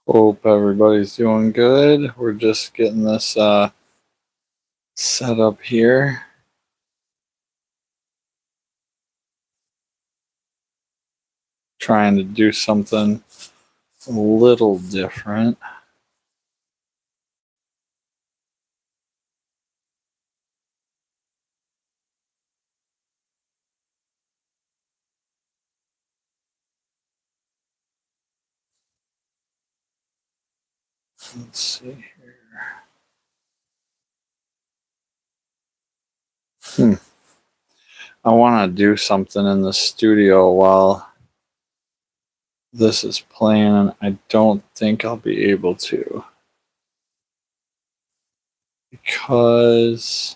Hope everybody's doing good. We're just getting this set up here. Trying to do something a little different. Let's see here. I want to do something in the studio while this is playing, and I don't think I'll be able to. Because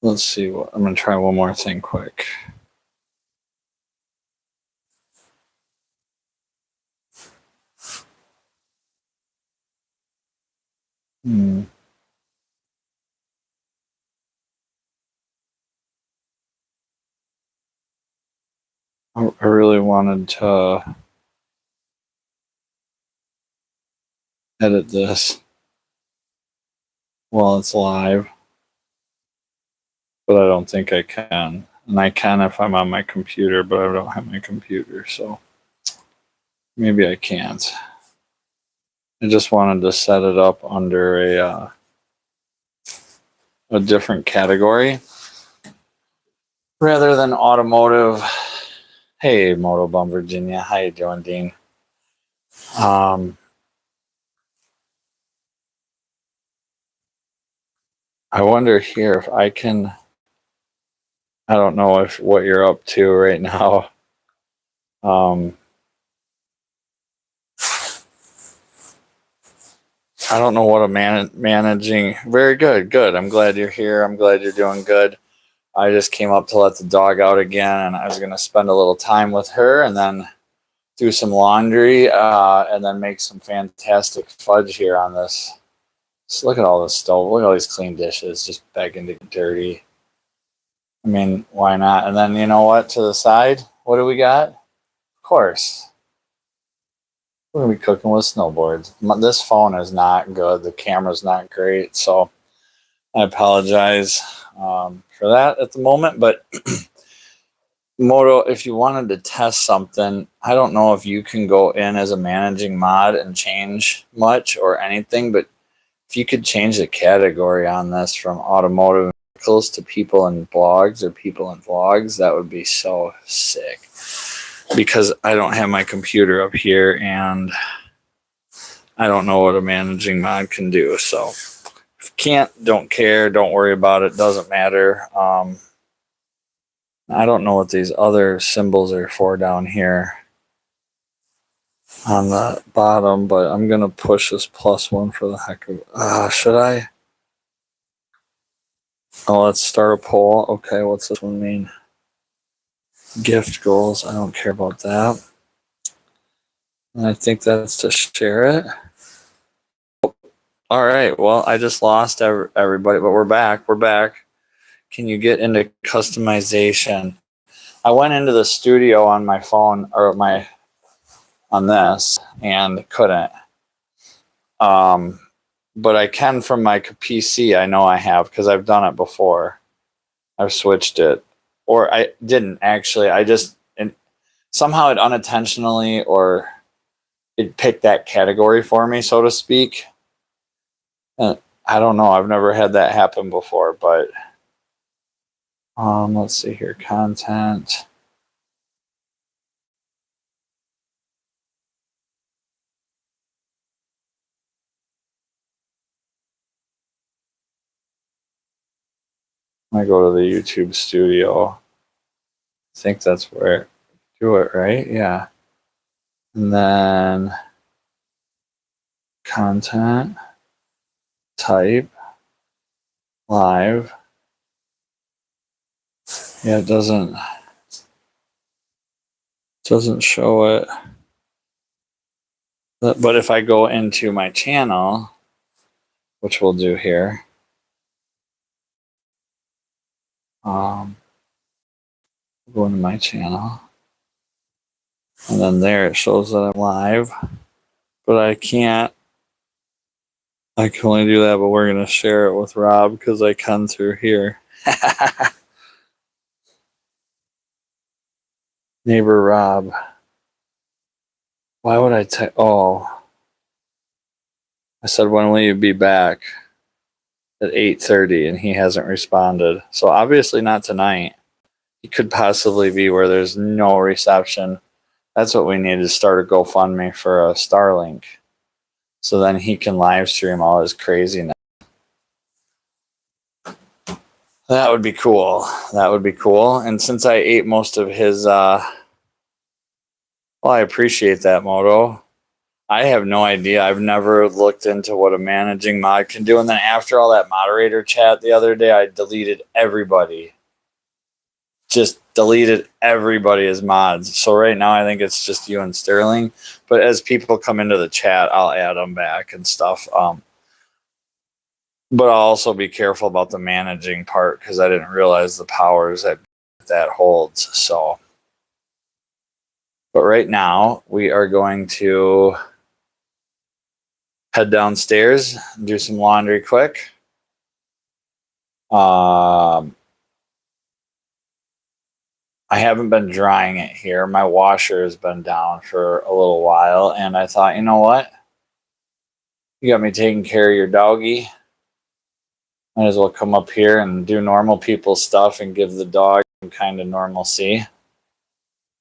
let's see what I'm gonna try one more thing quick. I really wanted to edit this while it's live, but I don't think I can. And I can if I'm on my computer, but I don't have my computer, so maybe I can't. I just wanted to set it up under a different category rather than automotive. Hey, Motobum Virginia, how you doing, Dean? I wonder here if I can. I don't know if what you're up to right now. I don't know what I'm managing. Very good, good. I'm glad you're here. I'm glad you're doing good. I just came up to let the dog out again, and I was going to spend a little time with her and then do some laundry and then make some fantastic fudge here on this. Just look at all this stuff. Look at all these clean dishes just begging to get dirty. I mean, why not? And then you know what? To the side, what do we got? Of course. We're going to be cooking with snowboards. This phone is not good. The camera's not great. So I apologize for that at the moment. But Moto, if you wanted to test something, I don't know if you can go in as a managing mod and change much or anything. But if you could change the category on this from automotive vehicles to people in blogs or people in vlogs, that would be so sick. Because I don't have my computer up here and I don't know what a managing mod can do. So if you can't, don't care, don't worry about it, doesn't matter. I don't know what these other symbols are for down here on the bottom, but I'm going to push this plus one for the heck of it. Should I? Oh, let's start a poll. Okay, what's this one mean? Gift goals. I don't care about that. And I think that's to share it. All right. Well, I just lost everybody, but we're back. We're back. Can you get into customization? I went into the studio on my phone or on this and couldn't. But I can from my PC. I know I have because I've done it before. I've switched it, or I didn't actually. I just somehow it unintentionally or it picked that category for me, so to speak. I don't know. I've never had that happen before, but let's see here. Content. I go to the YouTube studio. I think that's where I do it, right? Yeah. And then content, type, live. Yeah, it doesn't show it. But if I go into my channel, which we'll do here. Go into my channel. And then there it shows that I'm live. But I can only do that, but we're going to share it with Rob because I can through here. Neighbor Rob. Why would I type? Oh. I said, when will you be back? At 8:30, and he hasn't responded. So obviously not tonight. He could possibly be where there's no reception. That's what we need to start a GoFundMe for a Starlink. So then he can live stream all his craziness. That would be cool. That would be cool. And since I ate most of his, well, I appreciate that, Moto. I have no idea. I've never looked into what a managing mod can do. And then after all that moderator chat the other day, I deleted everybody. Just deleted everybody as mods. So right now I think it's just you and Sterling. But as people come into the chat, I'll add them back and stuff. But I'll also be careful about the managing part because I didn't realize the powers that holds. So, but right now we are going to head downstairs and do some laundry quick. I haven't been drying it here. My washer has been down for a little while, and I thought, you know what? You got me taking care of your doggy. Might as well come up here and do normal people stuff and give the dog some kind of normalcy.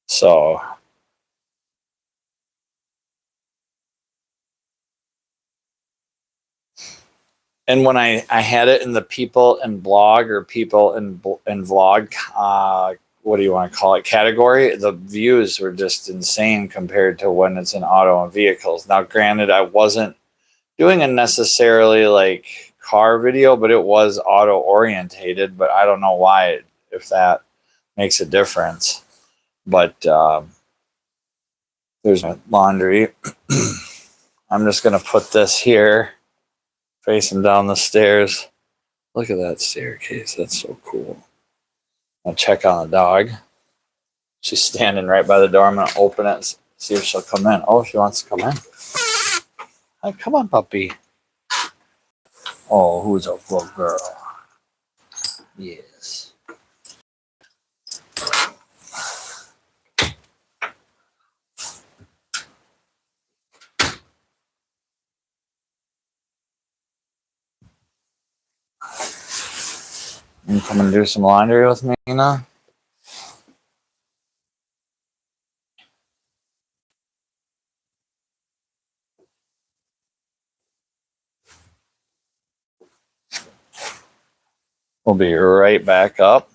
So, and when I had it in the people and blog or people and vlog, what do you want to call it, category, the views were just insane compared to when it's in auto and vehicles. Now, granted, I wasn't doing a necessarily like car video, but it was auto orientated, but I don't know why, if that makes a difference. But there's my laundry. I'm just going to put this here facing down the stairs. Look at that staircase. That's so cool. I'll check on the dog. She's standing right by the door. I'm going to open it, see if she'll come in. Oh, she wants to come in. Hi, come on, puppy. Oh, who's a good girl? Yes. You come and do some laundry with me, Nina? We'll be right back up.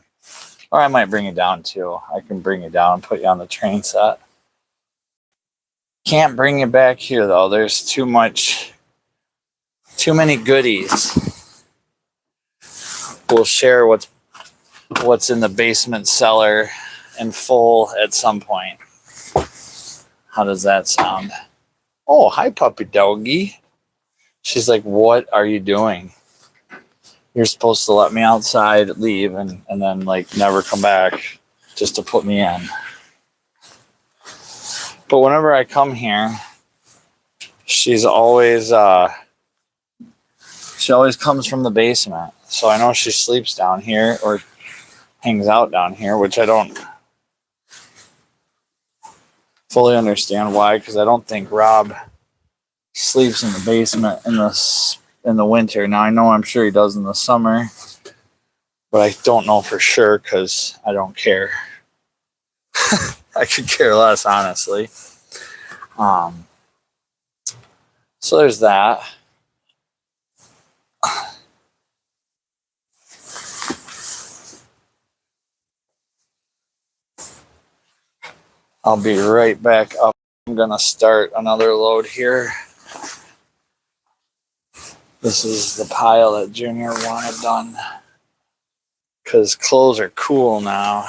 Or I might bring you down too. I can bring you down and put you on the train set. Can't bring you back here though. There's too many goodies. We'll share what's in the basement cellar in full at some point. How does that sound? Oh, hi, puppy doggy. She's like, what are you doing? You're supposed to let me outside, leave, and then like never come back just to put me in. But whenever I come here, she's always she always comes from the basement. So I know she sleeps down here or hangs out down here, which I don't fully understand why, because I don't think Rob sleeps in the basement in the winter. Now I know I'm sure he does in the summer, but I don't know for sure because I don't care. I could care less, honestly. So there's that. I'll be right back up. I'm gonna start another load here. This is the pile that Junior wanted done because clothes are cool now.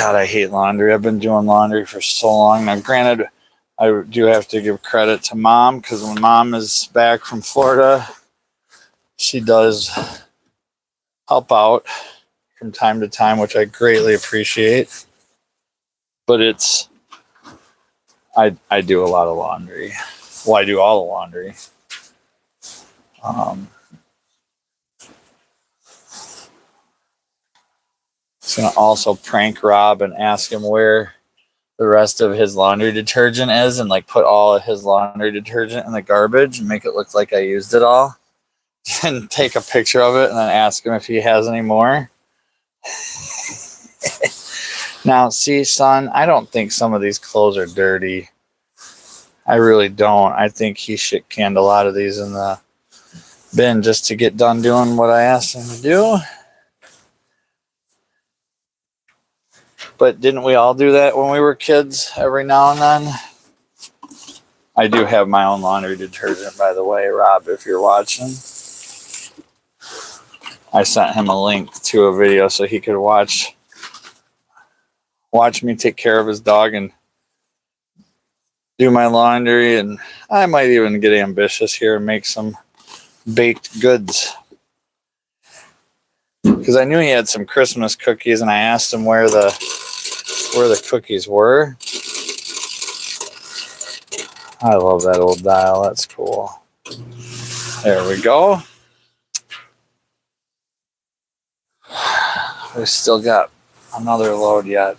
God, I hate laundry. I've been doing laundry for so long. Now, granted, I do have to give credit to Mom, because when Mom is back from Florida, she does help out from time to time, which I greatly appreciate. But I do a lot of laundry. Well, I do all the laundry. Just gonna also prank Rob and ask him where the rest of his laundry detergent is, and like put all of his laundry detergent in the garbage and make it look like I used it all. And take a picture of it and then ask him if he has any more. Now, see, son, I don't think some of these clothes are dirty. I really don't. I think he shit canned a lot of these in the bin just to get done doing what I asked him to do. But didn't we all do that when we were kids every now and then? I do have my own laundry detergent, by the way, Rob, if you're watching. I sent him a link to a video so he could watch me take care of his dog and do my laundry. And I might even get ambitious here and make some baked goods, because I knew he had some Christmas cookies, and I asked him where the cookies were. I love that old dial. That's cool. There we go. We still got another load yet.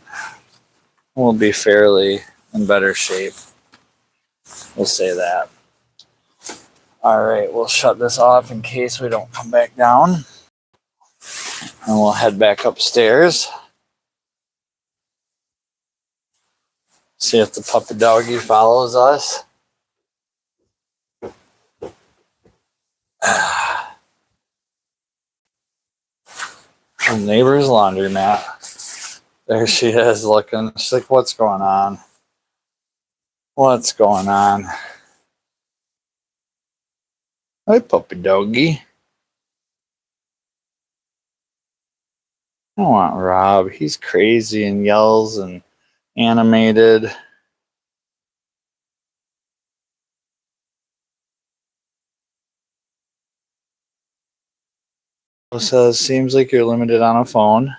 We'll be fairly in better shape. We'll say that. All right, we'll shut this off in case we don't come back down. And we'll head back upstairs. See if the puppy doggy follows us. The neighbor's laundromat. There she is looking. She's like, what's going on? What's going on? Hi, puppy doggy. I want Rob. He's crazy and yells and animated. Says, seems like you're limited on a phone.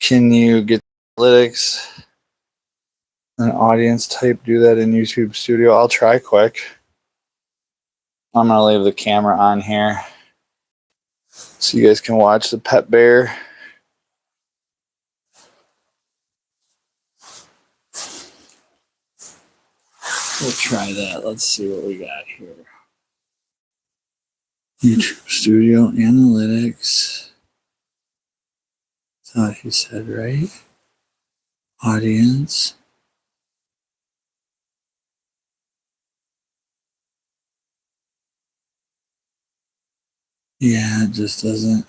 Can you get analytics, an audience type, do that in YouTube Studio? I'll try quick. I'm going to leave the camera on here so you guys can watch the pet bear. We'll try that. Let's see what we got here. YouTube Studio Analytics. Thought he said right. Audience. Yeah, it just doesn't.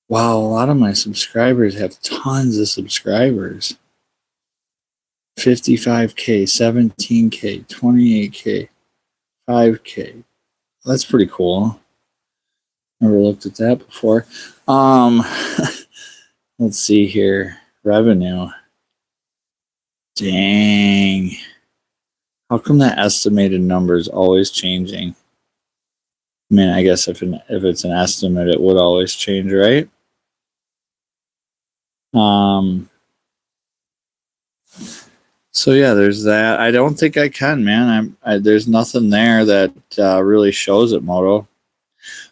Wow, a lot of my subscribers have tons of subscribers. 55K, 17K, 28K, 5K. That's pretty cool. Never looked at that before. Let's see here. Revenue. Dang. How come that estimated number is always changing? I mean, I guess if it's an estimate, it would always change, right? So yeah, there's that. I don't think I can, man. There's nothing there that really shows it, Moto.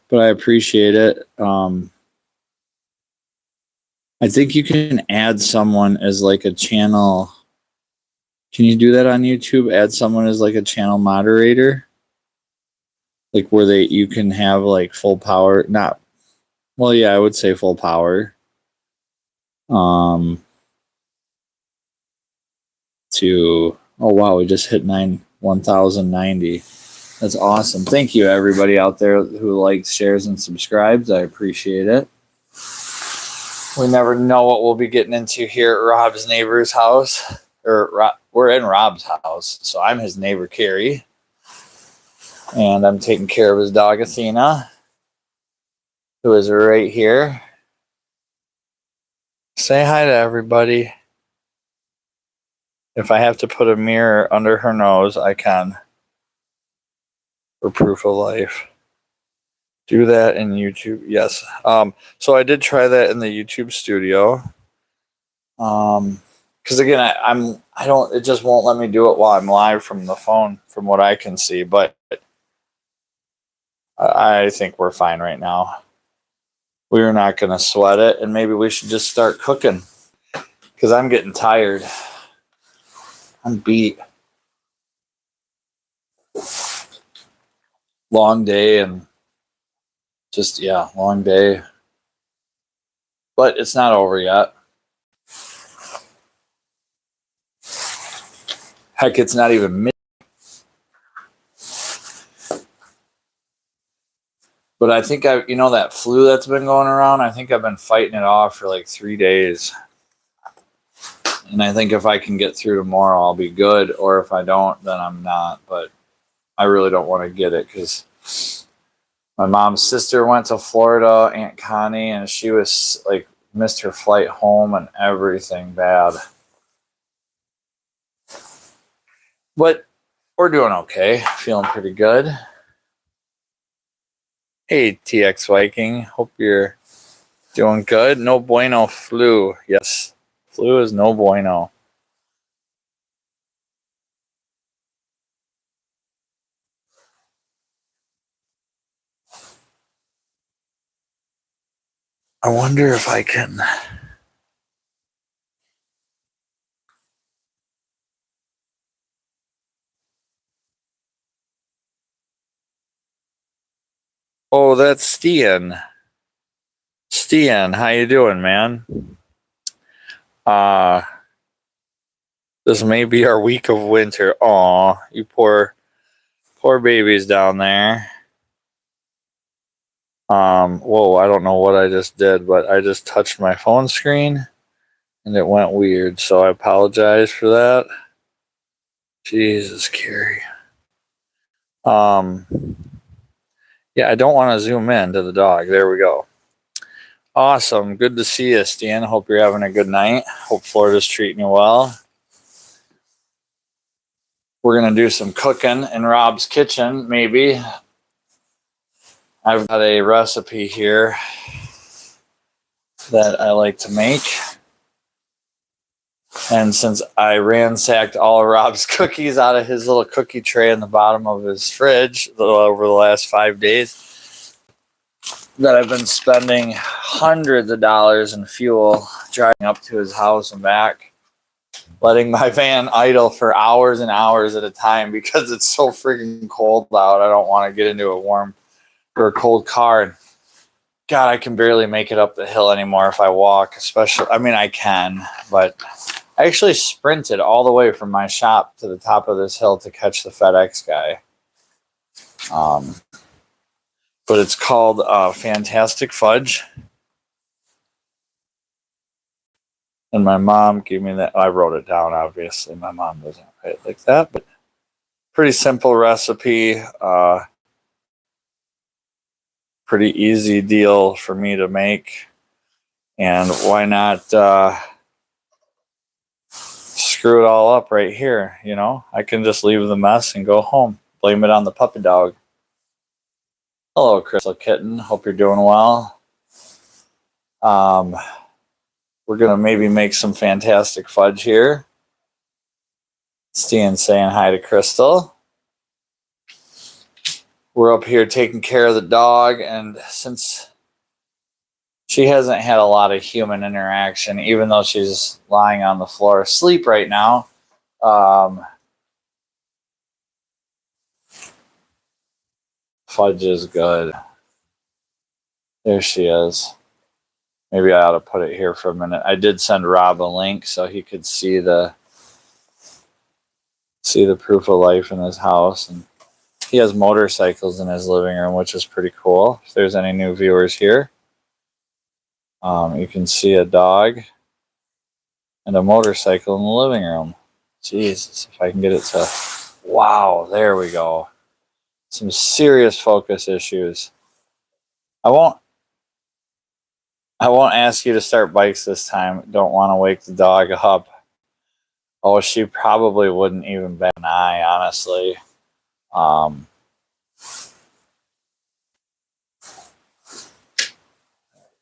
But I appreciate it. I think you can add someone as like a channel. Can you do that on YouTube? Add someone as like a channel moderator, like where you can have like full power. Well, yeah, I would say full power. Oh wow, we just hit 1,090. That's awesome. Thank you everybody out there who likes, shares, and subscribes. I appreciate it. We never know what we'll be getting into here at Rob's neighbor's house. We're in Rob's house, so I'm his neighbor Carrie, and I'm taking care of his dog Athena, who is right here. Say hi to everybody. If I have to put a mirror under her nose, I can. For proof of life. Do that in YouTube. Yes. So I did try that in the YouTube studio. Because again, I don't. It just won't let me do it while I'm live from the phone, from what I can see. But I think we're fine right now. We're not gonna sweat it, and maybe we should just start cooking. Because I'm getting tired. I'm beat. Long day and just long day. But it's not over yet. Heck, it's not even mid. But I think that flu that's been going around, I think I've been fighting it off for like 3 days. And I think if I can get through tomorrow, I'll be good. Or if I don't, then I'm not. But I really don't want to get it because my mom's sister went to Florida, Aunt Connie, and she was like missed her flight home and everything bad. But we're doing okay. Feeling pretty good. Hey, TX Viking. Hope you're doing good. No bueno flu. Yes, flu is no bueno. I wonder if I can. Oh, that's Stian. Stian, how you doing, man? This may be our week of winter. Aw, you poor babies down there. Whoa, I don't know what I just did, but I just touched my phone screen and it went weird, so I apologize for that. Jesus, Carrie. Yeah, I don't want to zoom in to the dog. There we go. Awesome. Good to see you, Stan. Hope you're having a good night. Hope Florida's treating you well. We're going to do some cooking in Rob's kitchen, maybe. I've got a recipe here that I like to make. And since I ransacked all of Rob's cookies out of his little cookie tray in the bottom of his fridge over the last 5 days, that I've been spending hundreds of dollars in fuel driving up to his house and back, letting my van idle for hours and hours at a time because it's so freaking cold out. I don't want to get into a warm or a cold car. And God, I can barely make it up the hill anymore if I walk, especially. I mean, I can, but I actually sprinted all the way from my shop to the top of this hill to catch the FedEx guy. But it's called Fantastic Fudge. And my mom gave me that. I wrote it down, obviously. My mom doesn't write like that, but pretty simple recipe. Pretty easy deal for me to make. And why not screw it all up right here? You know, I can just leave the mess and go home. Blame it on the puppy dog. Hello, Crystal Kitten. Hope you're doing well. We're going to maybe make some fantastic fudge here. Stian saying hi to Crystal. We're up here taking care of the dog, and since she hasn't had a lot of human interaction, even though she's lying on the floor asleep right now, fudge is good. There she is. Maybe I ought to put it here for a minute. I did send Rob a link so he could see the proof of life in his house, and he has motorcycles in his living room, which is pretty cool. If there's any new viewers here, you can see a dog and a motorcycle in the living room. Jesus, if I can get it to... Wow, there we go. Some serious focus issues. I won't... I won't ask you to start bikes this time. Don't want to wake the dog up. Oh, she probably wouldn't even bat an eye, honestly. Um,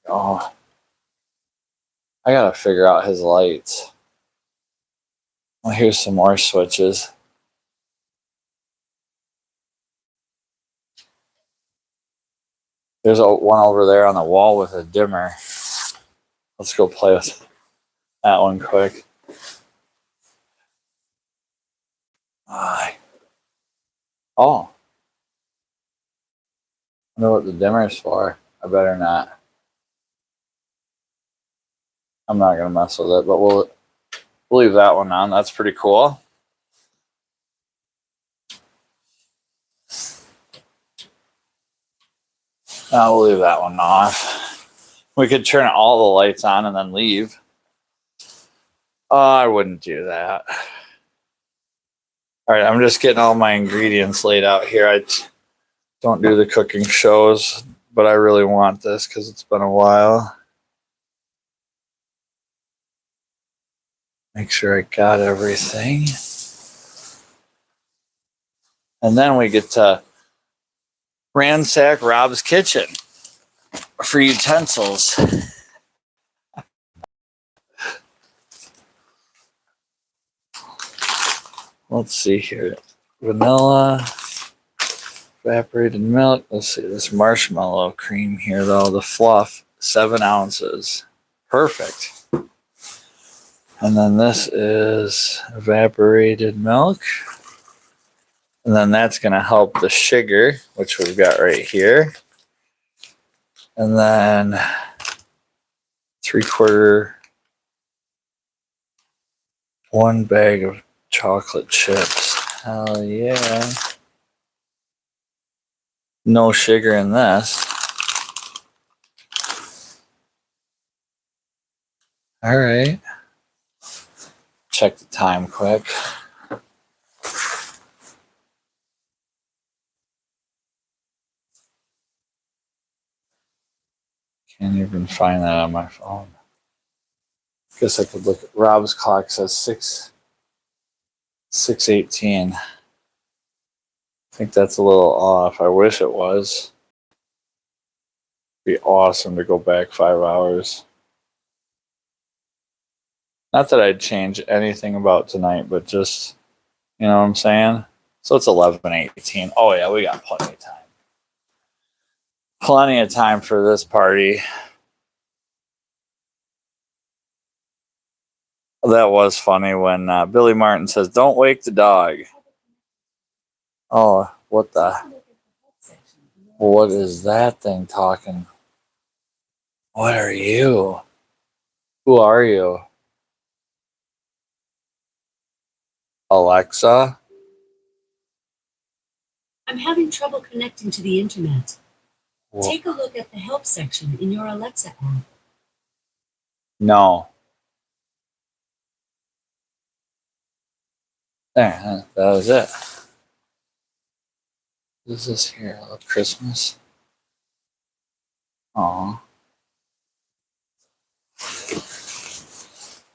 oh, I gotta figure out his lights. Well, here's some more switches. There's one over there on the wall with a dimmer. Let's go play with that one quick. Oh, I know what the dimmer is for. I better not. I'm not gonna mess with it, but we'll leave that one on. That's pretty cool. We'll leave that one off. We could turn all the lights on and then leave. I wouldn't do that. All right, I'm just getting all my ingredients laid out here. I don't do the cooking shows, but I really want this because it's been a while. Make sure I got everything. And then we get to ransack Rob's kitchen for utensils. Let's see here. Vanilla, evaporated milk. Let's see this marshmallow cream here, though. The fluff, 7 ounces. Perfect. And then this is evaporated milk. And then that's going to help the sugar, which we've got right here. And then 3/4, 1 bag of chocolate chips. Hell yeah. No sugar in this. All right. Check the time quick. Can't even find that on my phone. Guess I could look at Rob's clock. Says 6:18. I think that's a little off. I wish it was. It'd be awesome to go back 5 hours. Not that I'd change anything about tonight, but just, you know what I'm saying? So it's 11:18. Oh yeah, we got plenty of time. Plenty of time for this party. That was funny when Billy Martin says, "Don't wake the dog." Oh, what is that thing talking? What are you? Who are you? Alexa? I'm having trouble connecting to the internet. Take a look at the help section in your Alexa app. No. There, that was it. What is this here? A Christmas? Aw.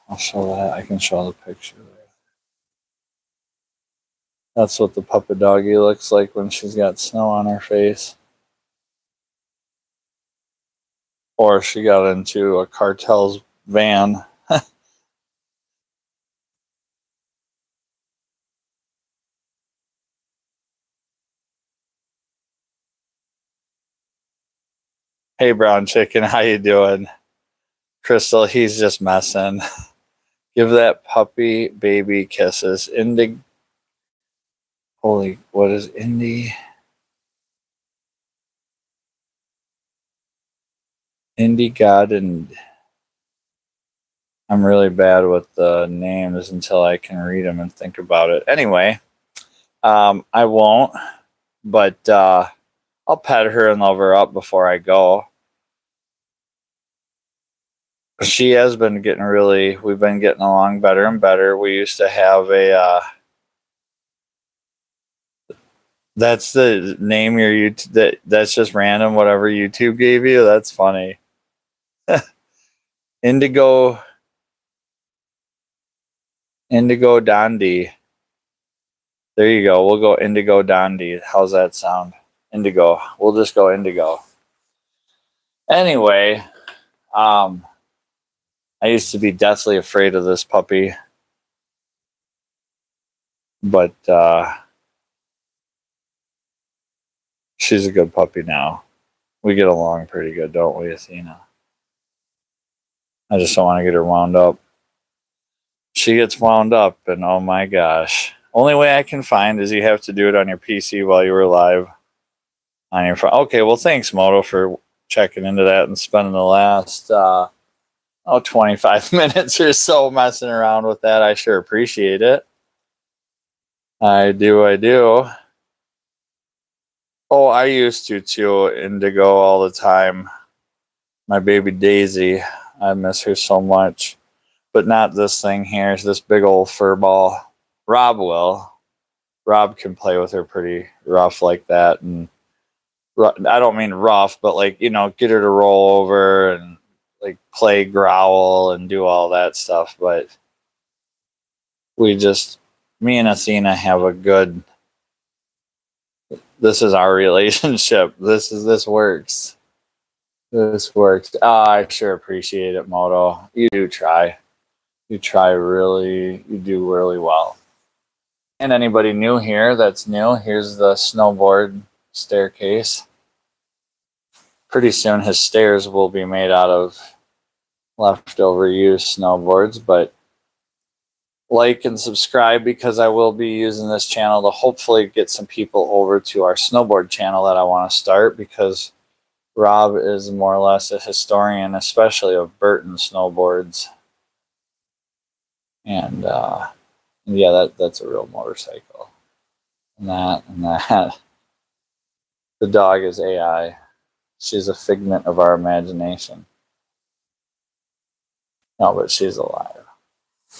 I'll show that. I can show the picture there. That's what the puppet doggy looks like when she's got snow on her face. Or she got into a cartel's van. Hey, brown chicken, how you doing? Crystal, he's just messing. Give that puppy baby kisses. Holy, what is Indy? Indy God, and I'm really bad with the names until I can read them and think about it. Anyway, I won't, but I'll pet her and love her up before I go. She has been getting we've been getting along better and better. We used to have that's the name your YouTube, that's just random, whatever YouTube gave you. That's funny. Indigo Dondi. There you go. We'll go Indigo Dondi. How's that sound? Indigo. We'll just go Indigo. Anyway, I used to be deathly afraid of this puppy, but she's a good puppy now. We get along pretty good, don't we, Athena? I just don't want to get her wound up. She gets wound up, and oh my gosh. Only way I can find is you have to do it on your PC while you were live on your phone. Okay, well, thanks, Moto, for checking into that and spending the last 25 minutes or so messing around with that. I sure appreciate it. I do. Oh, I used to too, Indigo all the time. My baby Daisy, I miss her so much. But not this thing here. It's this big old fur ball. Rob will. Rob can play with her pretty rough like that. And I don't mean rough, but like, you know, get her to roll over and like play growl and do all that stuff. But me and Athena have a good, this is our relationship. This works. This works. Oh, I sure appreciate it, Moto. You do try. You do really well. And anybody new here that's new, here's the snowboard staircase. Pretty soon his stairs will be made out of leftover used snowboards, but like and subscribe because I will be using this channel to hopefully get some people over to our snowboard channel that I want to start, because Rob is more or less a historian, especially of Burton snowboards. And yeah, that's a real motorcycle. And that. The dog is AI. She's a figment of our imagination. No, but she's alive.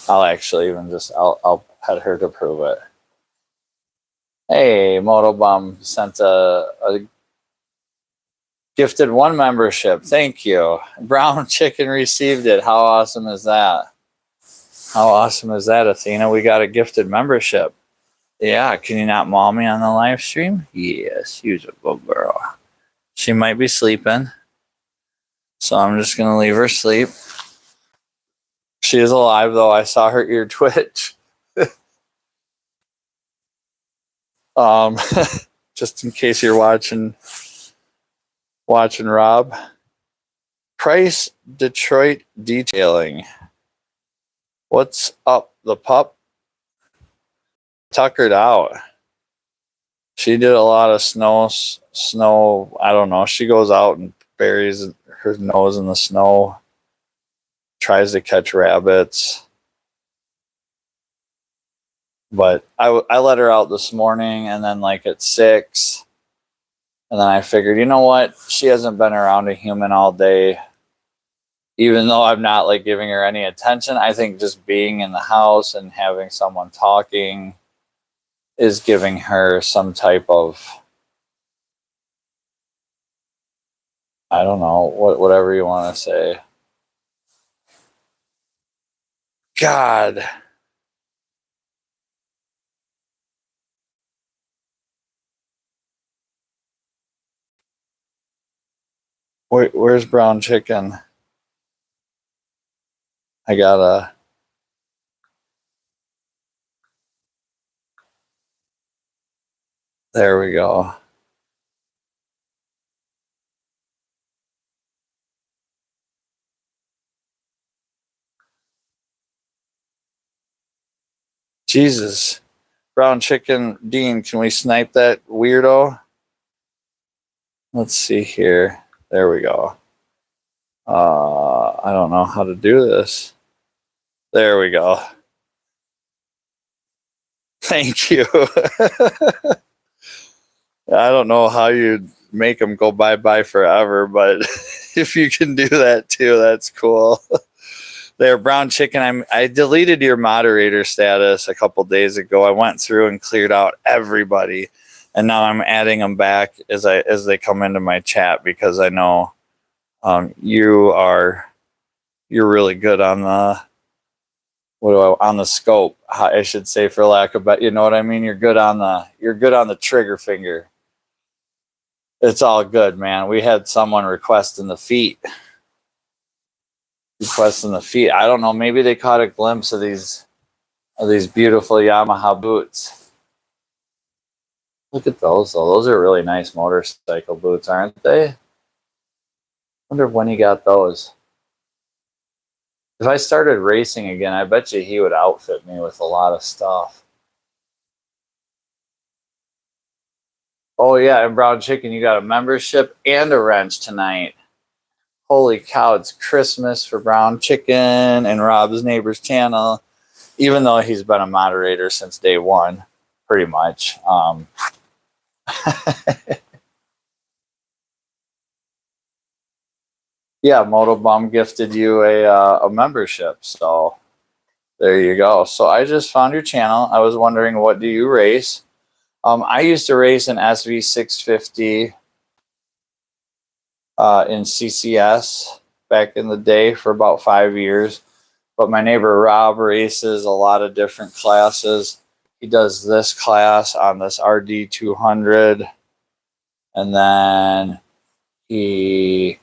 I'll actually I'll pet her to prove it. Hey, Motobum sent a gifted 1 membership. Thank you. Brown Chicken received it. How awesome is that? How awesome is that, Athena? We got a gifted membership. Yeah, can you not maul me on the live stream? Yes, you're a good girl. She might be sleeping, so I'm just going to leave her sleep. She is alive, though. I saw her ear twitch. Just in case you're watching Rob. Price Detroit Detailing. What's up, the pup? Tuckered out. She did a lot of snow. I don't know. She goes out and buries her nose in the snow. Tries to catch rabbits. But I let her out this morning, and then like at 6. And then I figured, you know what? She hasn't been around a human all day. Even though I'm not like giving her any attention, I think just being in the house and having someone talking is giving her some type of, I don't know, whatever you want to say. God. Where's Brown Chicken? I gotta. There we go. Jesus. Brown Chicken, Dean, can we snipe that weirdo? Let's see here. There we go. I don't know how to do this. There we go. Thank you. I don't know how you make them go bye-bye forever, but if you can do that too, that's cool. There, Brown Chicken, I deleted your moderator status a couple days ago. I went through and cleared out everybody, and now I'm adding them back as they come into my chat, because I know You're really good on the on the scope, I should say, for lack of better, you know what I mean? You're good on the trigger finger. It's all good, man. We had someone requesting the feet. I don't know, maybe they caught a glimpse of these beautiful Yamaha boots. Look at those though. Those are really nice motorcycle boots, aren't they? Wonder when he got those. If I started racing again, I bet you he would outfit me with a lot of stuff. Oh yeah, and Brown Chicken, you got a membership and a wrench tonight. Holy cow, it's Christmas for Brown Chicken and Rob's Neighbor's channel, even though he's been a moderator since day one, pretty much. Yeah, Motobum gifted you a membership, so there you go. So I just found your channel. I was wondering, what do you race? I used to race an SV650 in CCS back in the day for about 5 years. But my neighbor Rob races a lot of different classes. He does this class on this RD200, and then he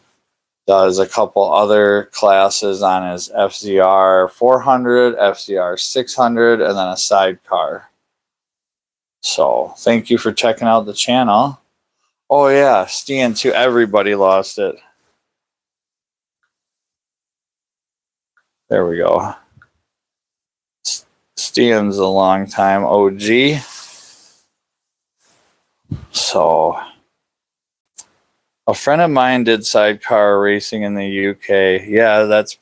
does a couple other classes on his FZR 400, FZR 600, and then a sidecar. So thank you for checking out the channel. Oh yeah, Stian too. Everybody lost it. There we go. Stian's a long time OG. So a friend of mine did sidecar racing in the UK. Yeah, that's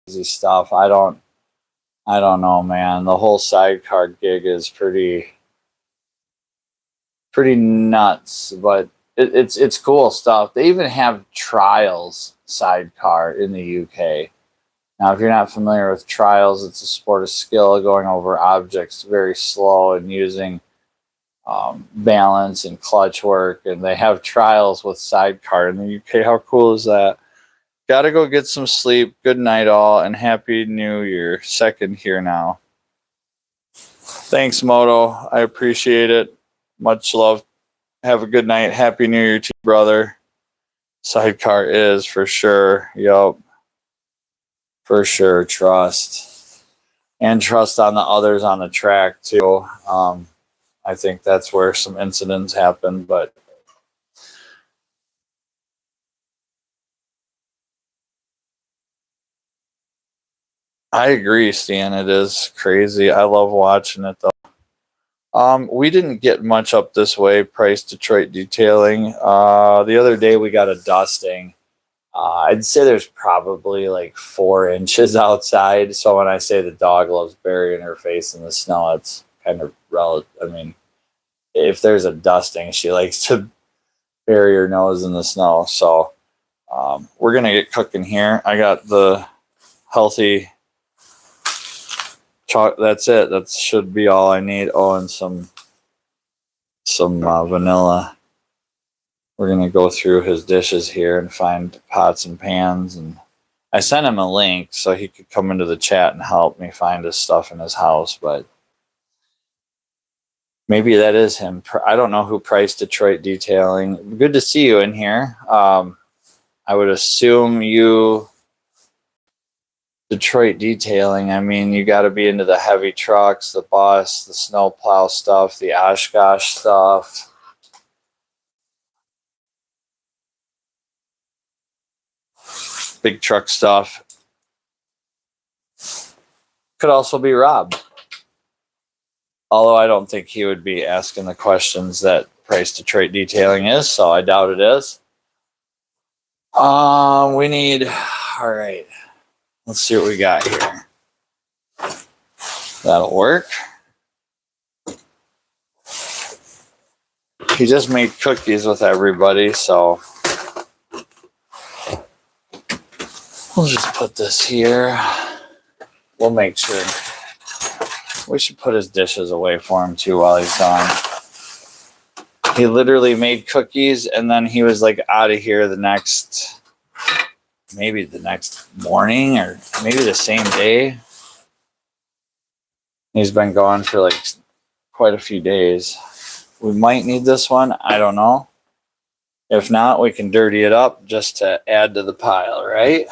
crazy stuff. I don't know, man. The whole sidecar gig is pretty nuts, but it's cool stuff. They even have trials sidecar in the UK. Now, if you're not familiar with trials, it's a sport of skill going over objects very slow and using balance and clutch work. And they have trials with sidecar in the UK. How cool is that? Gotta go get some sleep. Good night, all, and Happy New Year. Second here now. Thanks, Moto. I appreciate it. Much love. Have a good night. Happy New Year to you, brother. Sidecar is for sure. Yup. For sure. Trust. And trust on the others on the track, too. I think that's where some incidents happen, but I agree, Stan. It is crazy. I love watching it, though. We didn't get much up this way, Price Detroit Detailing. The other day we got a dusting. I'd say there's probably like 4 inches outside. So when I say the dog loves burying her face in the snow, it's kind of relative. I mean, if there's a dusting, she likes to bury her nose in the snow. So we're going to get cooking here. I got the healthy chocolate. That's it. That should be all I need. Oh, and some vanilla. We're going to go through his dishes here and find pots and pans. And I sent him a link so he could come into the chat and help me find his stuff in his house. But maybe that is him. I don't know who Price Detroit Detailing. Good to see you in here. I would assume you... Detroit Detailing, I mean, you got to be into the heavy trucks, the bus, the snowplow stuff, the Oshkosh stuff. Big truck stuff. Could also be Rob. Although I don't think he would be asking the questions that Price Detroit Detailing is, so I doubt it is. We need... All right. Let's see what we got here. That'll work. He just made cookies with everybody, so we'll just put this here. We'll make sure. We should put his dishes away for him too while he's gone. He literally made cookies and then he was like out of here the next maybe the next morning or maybe the same day. He's been gone for like quite a few days. We might need this one. I don't know. If not, we can dirty it up just to add to the pile, right?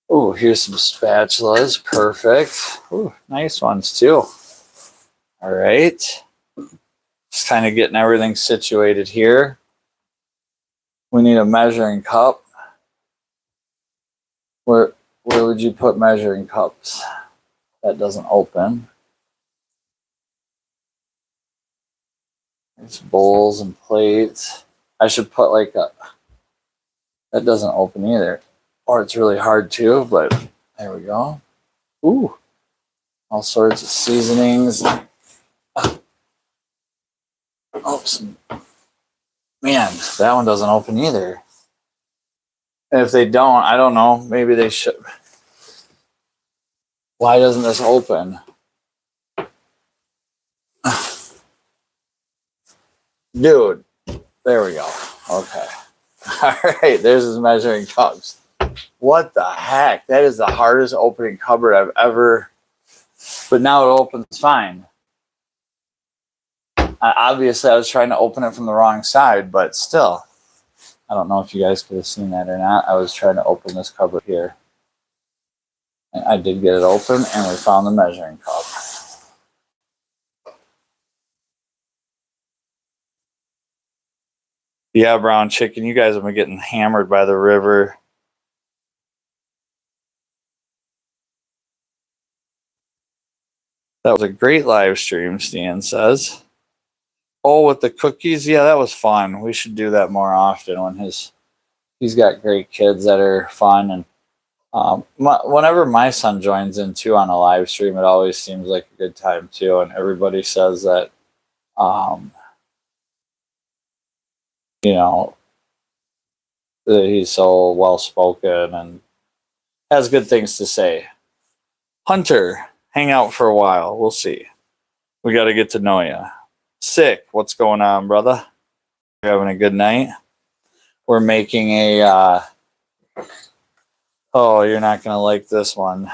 Oh, here's some spatulas. Perfect. Ooh, nice ones too. All right. Just kind of getting everything situated here. We need a measuring cup. Where would you put measuring cups? That doesn't open. There's bowls and plates. I should put like a... That doesn't open either. Or it's really hard to, but there we go. Ooh. All sorts of seasonings. Oops. Man, that one doesn't open either. And if they don't, I don't know. Maybe they should. Why doesn't this open? Dude, there we go. Okay. All right, there's his measuring cups. What the heck? That is the hardest opening cupboard I've ever... But now it opens fine. Obviously, I was trying to open it from the wrong side, but still. I don't know if you guys could have seen that or not. I was trying to open this cupboard here. And I did get it open, and we found the measuring cup. Yeah, brown chicken, you guys have been getting hammered by the river. That was a great live stream, Stan says. Oh, with the cookies? Yeah, that was fun. We should do that more often when he's got great kids that are fun. And whenever my son joins in too on a live stream, it always seems like a good time too. And everybody says that, you know, that he's so well spoken and has good things to say. Hunter, hang out for a while. We'll see. We got to get to know you. Sick, what's going on, brother? You're having a good night? We're making a, oh, you're not going to like this one.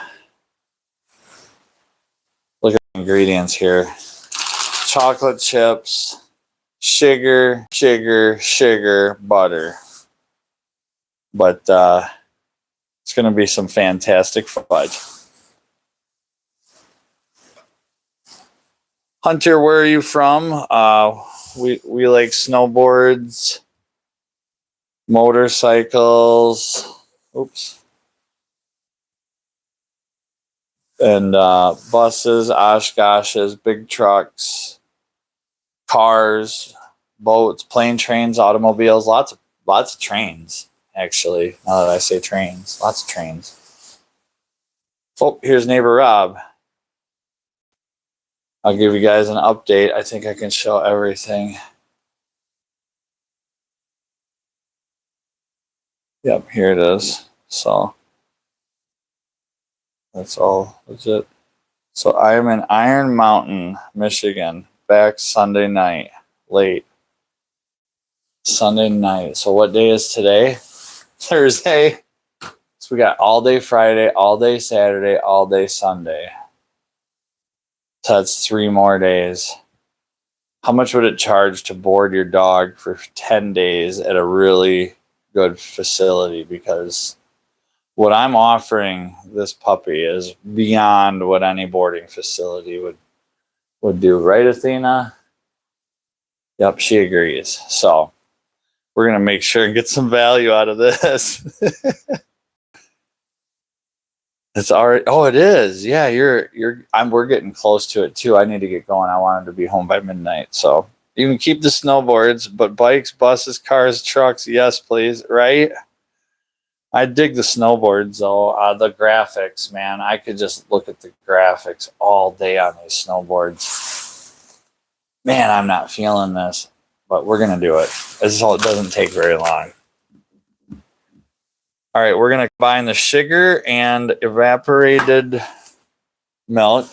Look at the ingredients here. Chocolate chips, sugar, butter. But it's going to be some fantastic fudge. Hunter, where are you from? We like snowboards, motorcycles, and buses, Oshkoshes, big trucks, cars, boats, plane, trains, automobiles, lots of trains, actually. Now that I say trains, lots of trains. Oh, here's neighbor Rob. I'll give you guys an update. I think I can show everything. Yep, here it is. So that's all legit. So I am in Iron Mountain, Michigan. Back Sunday night, late. Sunday night. So what day is today? Thursday. So we got all day Friday, all day Saturday, all day Sunday. So that's 3 more days. How much would it charge to board your dog for 10 days at a really good facility? Because what I'm offering this puppy is beyond what any boarding facility would do. Right, Athena? Yep, she agrees. So we're going to make sure and get some value out of this. It's already, oh, it is. Yeah, we're getting close to it too. I need to get going. I wanted to be home by midnight. So you can keep the snowboards, but bikes, buses, cars, trucks, yes, please. Right? I dig the snowboards though. The graphics, man. I could just look at the graphics all day on these snowboards. Man, I'm not feeling this, but we're going to do it. It doesn't take very long. All right, we're going to combine the sugar and evaporated milk.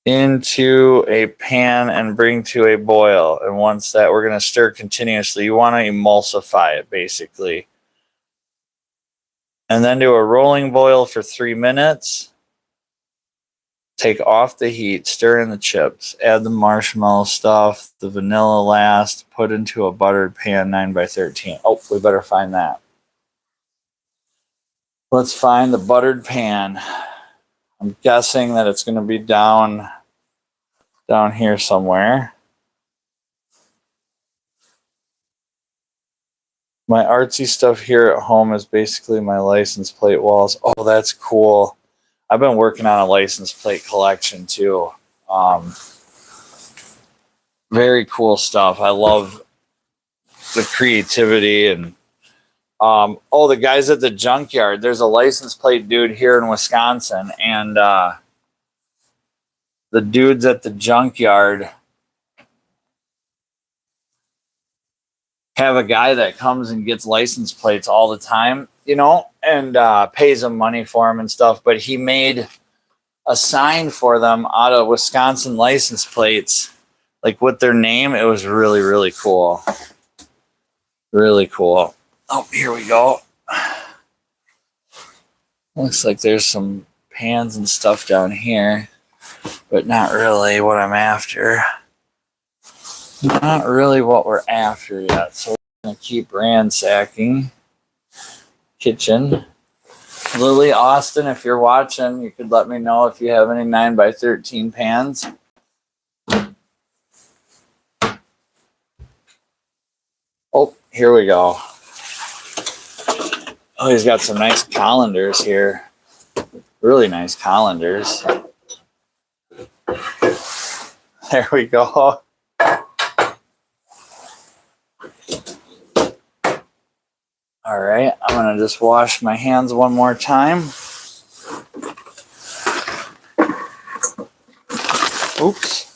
into a pan and bring to a boil. And once that, we're going to stir continuously. You want to emulsify it, basically. And then do a rolling boil for 3 minutes. Take off the heat, stir in the chips, add the marshmallow stuff, the vanilla last, put into a buttered pan 9x13. Oh, we better find that. Let's find the buttered pan. I'm guessing that it's going to be down here somewhere. My artsy stuff here at home is basically my license plate walls. Oh, that's cool. I've been working on a license plate collection too. Very cool stuff. I love the creativity and the guys at the junkyard. There's a license plate dude here in Wisconsin, and the dudes at the junkyard have a guy that comes and gets license plates all the time, and pays them money for them and stuff. But he made a sign for them out of Wisconsin license plates, like with their name. It was really, really cool. Really cool. Oh, here we go. Looks like there's some pans and stuff down here, but not really what I'm after. Not really what we're after yet. So we're going to keep ransacking kitchen. Lily Austin, if you're watching, you could let me know if you have any 9x13 pans. Oh, here we go. Oh, he's got some nice colanders here. Really nice colanders. There we go. All right, I'm going to just wash my hands one more time. Oops.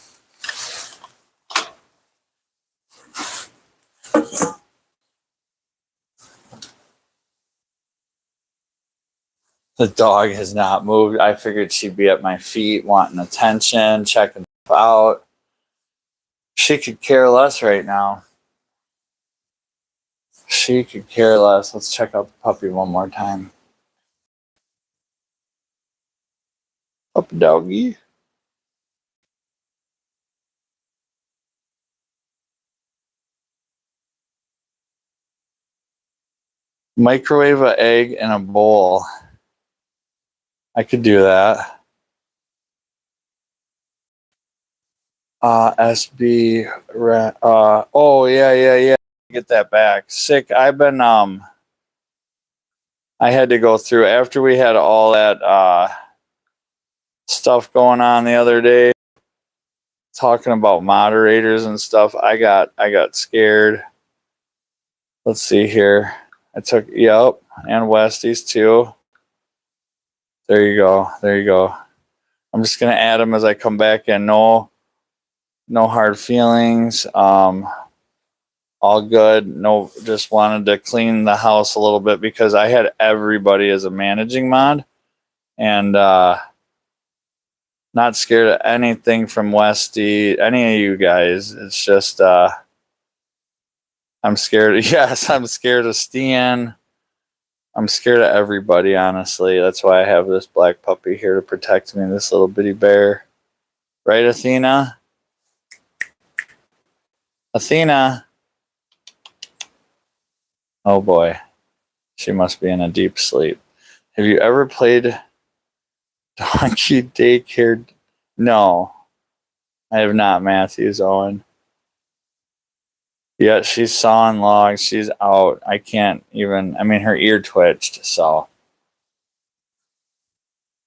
The dog has not moved. I figured she'd be at my feet wanting attention, checking out. She could care less right now. She could care less. Let's check out the puppy one more time. Up, doggy. Microwave an egg in a bowl. I could do that. SB. Oh yeah. Get that back. Sick. I've been I had to go through after we had all that stuff going on the other day, talking about moderators and stuff. I got scared. Let's see here. I took and Westies too. There you go. I'm just gonna add them as I come back in. No hard feelings. All good. No, just wanted to clean the house a little bit because I had everybody as a managing mod, and not scared of anything from Westy, any of you guys. It's just I'm scared. Yes, I'm scared of Stian. I'm scared of everybody, honestly. That's why I have this black puppy here to protect me, this little bitty bear. Right, Athena? Athena. Oh boy. She must be in a deep sleep. Have you ever played Donkey Daycare? No. I have not, Matthews Owen. Yeah, she's sawing logs. She's out. I can't even, her ear twitched, so.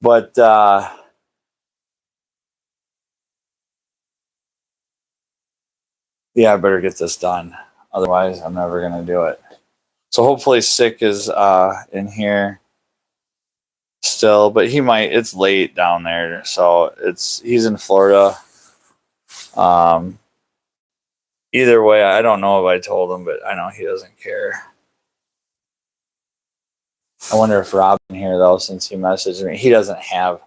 But, yeah, I better get this done. Otherwise, I'm never going to do it. So hopefully Sick is in here still, but it's late down there. So he's in Florida. Either way, I don't know if I told him, but I know he doesn't care. I wonder if Rob's in here, though, since he messaged me. He doesn't have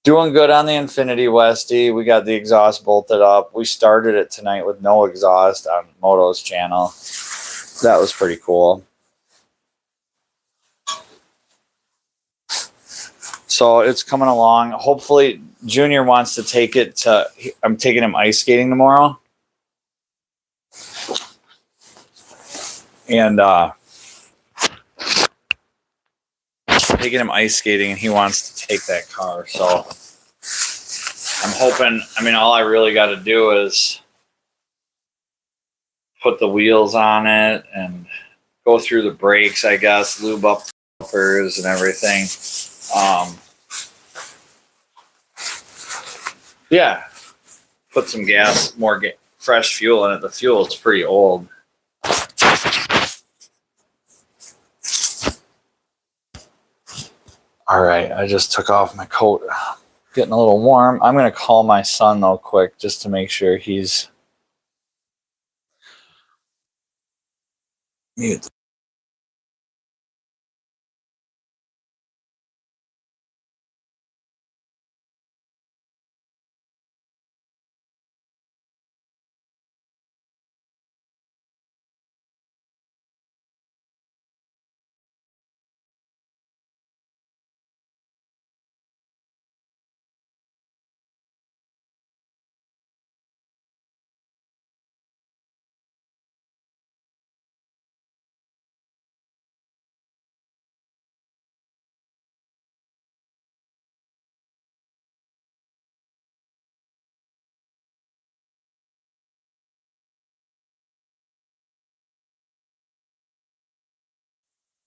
Doing good on the Infinity Westy. We got the exhaust bolted up. We started it tonight with no exhaust on Moto's channel. That was pretty cool. So it's coming along. Hopefully, Junior wants to take it to. I'm taking him ice skating tomorrow. And taking him ice skating, and he wants to take that car. So I'm hoping. I mean, all I really got to do is put the wheels on it and go through the brakes, I guess, lube up the bumpers and everything. Yeah, put some gas, more fresh fuel in it. The fuel is pretty old. All right, I just took off my coat. Getting a little warm. I'm going to call my son, though, quick, just to make sure he's mute.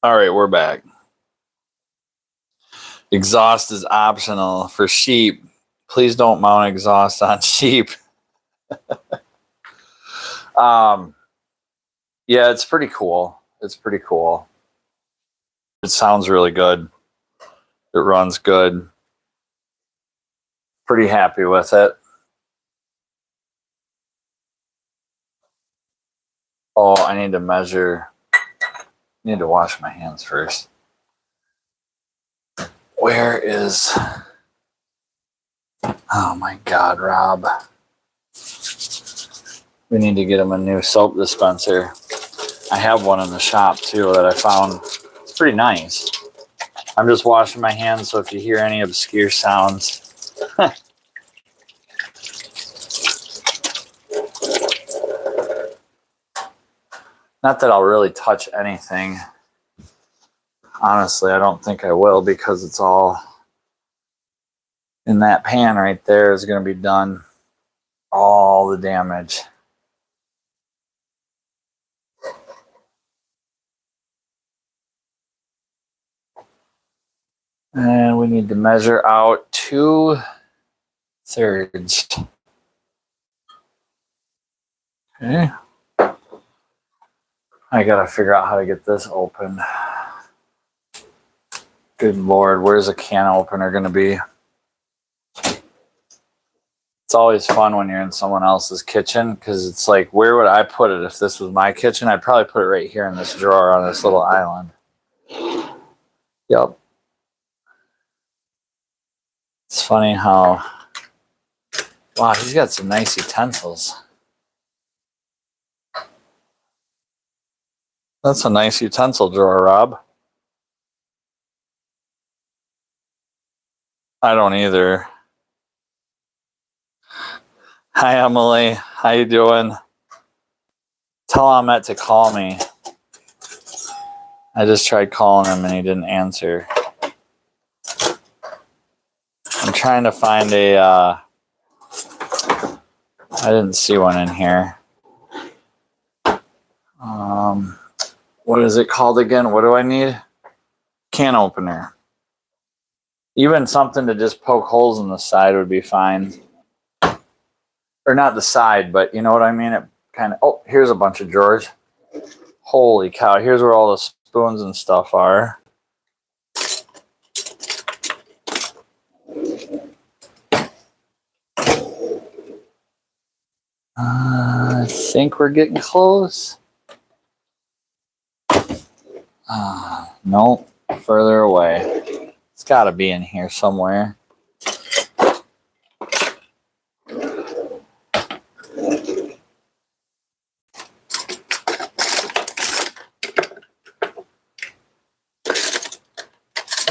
All right, we're back. Exhaust is optional for sheep. Please don't mount exhaust on sheep. Yeah, it's pretty cool. It's pretty cool. It sounds really good. It runs good. Pretty happy with it. Oh, I need to measure. Need to wash my hands first. Where is... Oh my God, Rob. We need to get him a new soap dispenser. I have one in the shop too that I found. It's pretty nice. I'm just washing my hands, so if you hear any obscure sounds. Not that I'll really touch anything. Honestly, I don't think I will, because it's all in that pan right there is going to be done. All the damage. And we need to measure out 2/3. Okay. I gotta figure out how to get this open. Good Lord, where's a can opener gonna be? It's always fun when you're in someone else's kitchen, because it's like, where would I put it if this was my kitchen? I'd probably put it right here in this drawer on this little island. Yep. It's funny how... Wow, he's got some nice utensils. That's a nice utensil drawer, Rob. I don't either. Hi, Emily. How you doing? Tell Ahmet to call me. I just tried calling him and he didn't answer. I'm trying to find a... I didn't see one in here. What is it called again? What do I need? Can opener. Even something to just poke holes in the side would be fine. Or not the side, but you know what I mean? It kind of... Oh, here's a bunch of drawers. Holy cow. Here's where all the spoons and stuff are. I think we're getting close. Nope, further away. It's got to be in here somewhere.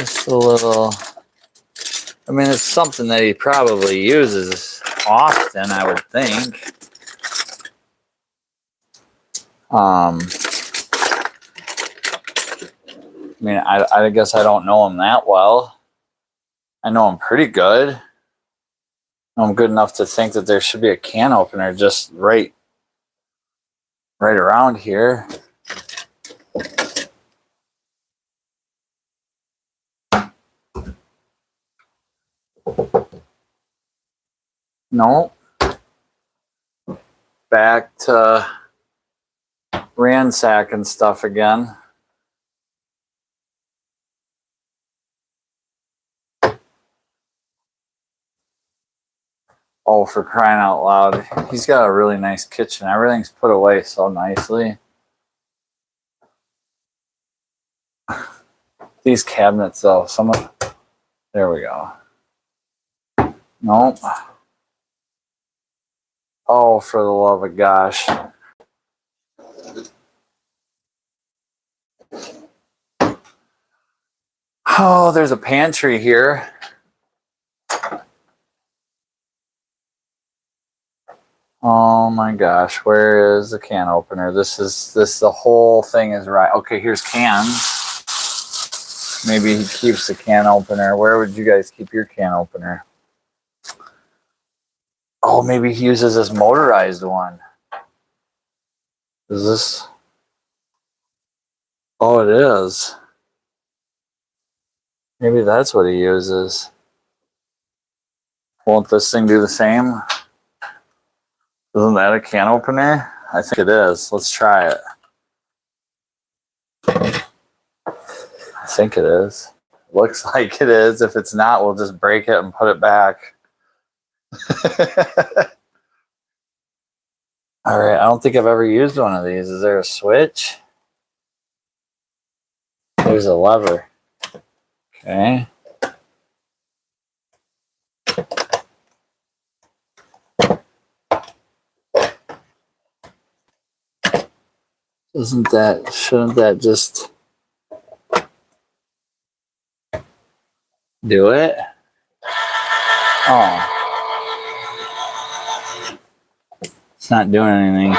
Just a little. I mean, it's something that he probably uses often, I would think. I mean, I guess I don't know him that well. I know him pretty good. I'm good enough to think that there should be a can opener just right around here. No. Back to ransacking stuff again. Oh, for crying out loud. He's got a really nice kitchen. Everything's put away so nicely. These cabinets, though, there we go. Nope. Oh, for the love of gosh. Oh, there's a pantry here. Oh my gosh, where is the can opener? The whole thing is right. Okay, here's cans. Maybe he keeps the can opener. Where would you guys keep your can opener? Oh, maybe he uses this motorized one. Is this? Oh, it is. Maybe that's what he uses. Won't this thing do the same? Isn't that a can opener? I think it is. Let's try it. I think it is. Looks like it is. If it's not, we'll just break it and put it back. All right, I don't think I've ever used one of these. Is there a switch? There's a lever. Okay. Shouldn't that just do it? Oh. It's not doing anything.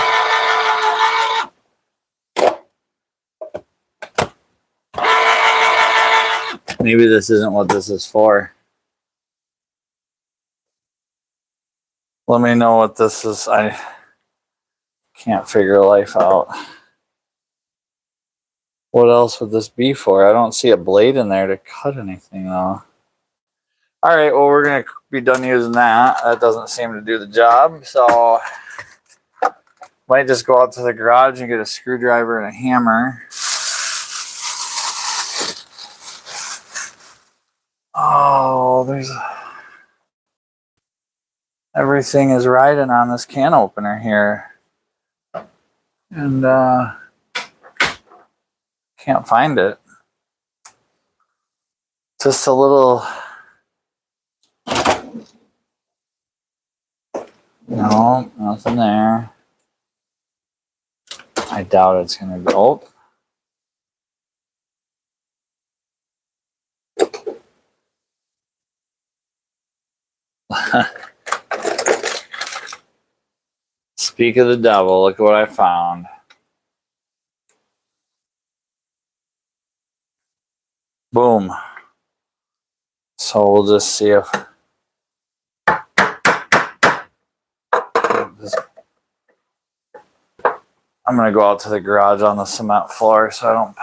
Maybe this isn't what this is for. Let me know what this is. I can't figure life out. What else would this be for? I don't see a blade in there to cut anything though. All right, well, we're going to be done using that. That doesn't seem to do the job, so might just go out to the garage and get a screwdriver and a hammer. Oh, everything is riding on this can opener here. And can't find it. Just a little. No, nothing there. I doubt it's gonna go. Speak of the devil, look at what I found. Boom. So we'll just see if I'm gonna go out to the garage on the cement floor so I don't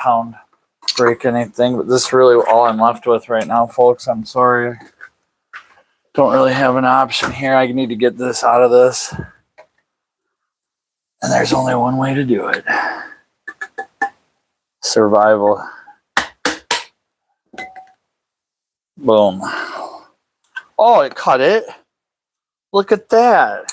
break anything. But this is really all I'm left with right now, folks. I'm sorry. Don't really have an option here. I need to get this out of this. And there's only one way to do it. Survival. Boom. Oh, it cut it. Look at that.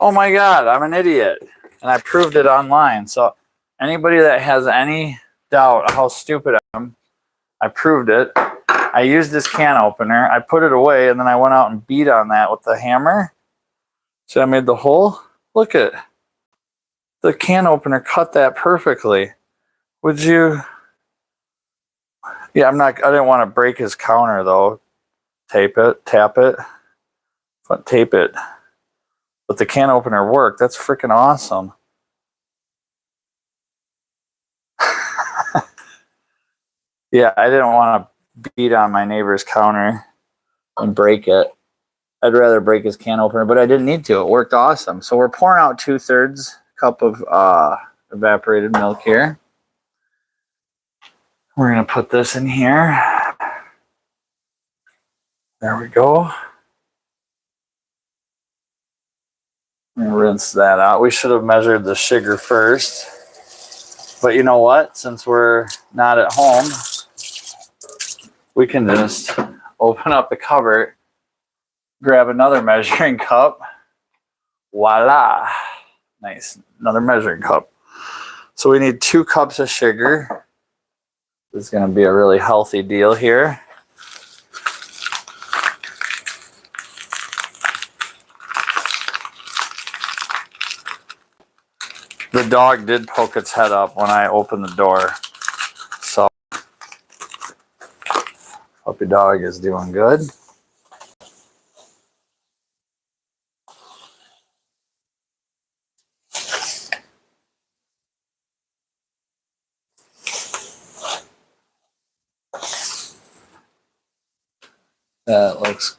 Oh my God, I'm an idiot. And I proved it online. So anybody that has any doubt how stupid I am, I proved it. I used this can opener. I put it away and then I went out and beat on that with the hammer. So I made the hole. Look at the can opener cut that perfectly. Would you Yeah, I didn't want to break his counter though. Tap it. But tape it. But the can opener worked. That's freaking awesome. Yeah, I didn't want to beat on my neighbor's counter and break it. I'd rather break his can opener, but I didn't need to. It worked awesome. So we're pouring out 2/3 cup of evaporated milk here. We're going to put this in here. There we go. I'm going to rinse that out. We should have measured the sugar first. But you know what? Since we're not at home, we can just open up the cupboard, grab another measuring cup. Voila. Nice. Another measuring cup. So we need 2 cups of sugar. This is going to be a really healthy deal here. The dog did poke its head up when I opened the door. So, puppy dog is doing good. That looks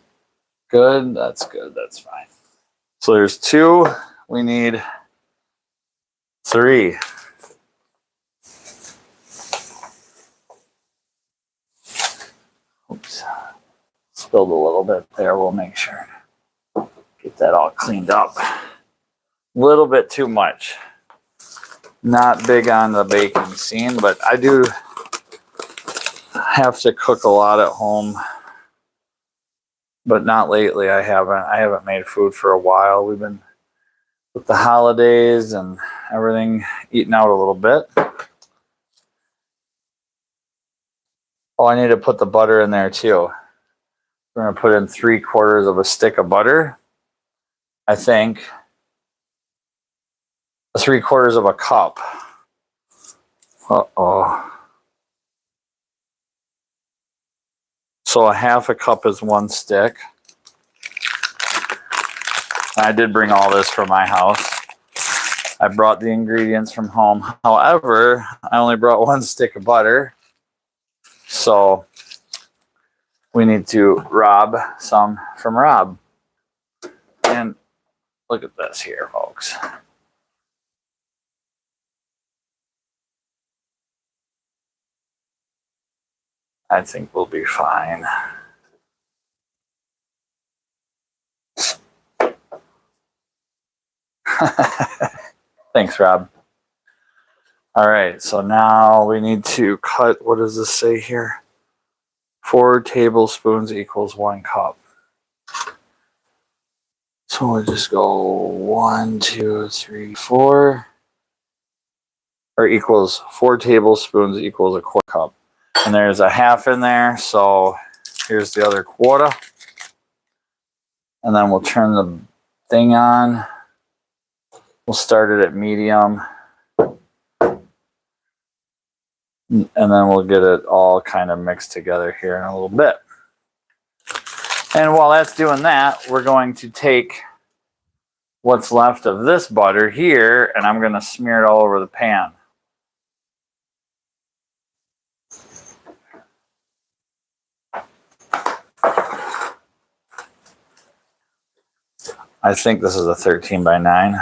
good. That's good. That's fine. So there's 2. We need 3. Oops. Spilled a little bit there. We'll make sure. Get that all cleaned up. A little bit too much. Not big on the baking scene, but I do have to cook a lot at home. But not lately. I haven't made food for a while. We've been with the holidays and everything eating out a little bit. Oh, I need to put the butter in there too. We're going to put in 3/4 of a stick of butter. I think 3/4 of a cup. Uh-oh. So a 1/2 cup is 1 stick. I did bring all this from my house. I brought the ingredients from home. However, I only brought 1 stick of butter. So we need to rob some from Rob. And look at this here, folks. I think we'll be fine. Thanks, Rob. All right, so now we need to cut, what does this say here? 4 tablespoons equals 1 cup. So we'll just go 1, 2, 3, 4. Or equals 4 tablespoons equals a 1/4 cup. And there's a 1/2 in there, so here's the other 1/4. And then we'll turn the thing on. We'll start it at medium. And then we'll get it all kind of mixed together here in a little bit. And while that's doing that, we're going to take what's left of this butter here, and I'm going to smear it all over the pan. I think this is a 13 by 9.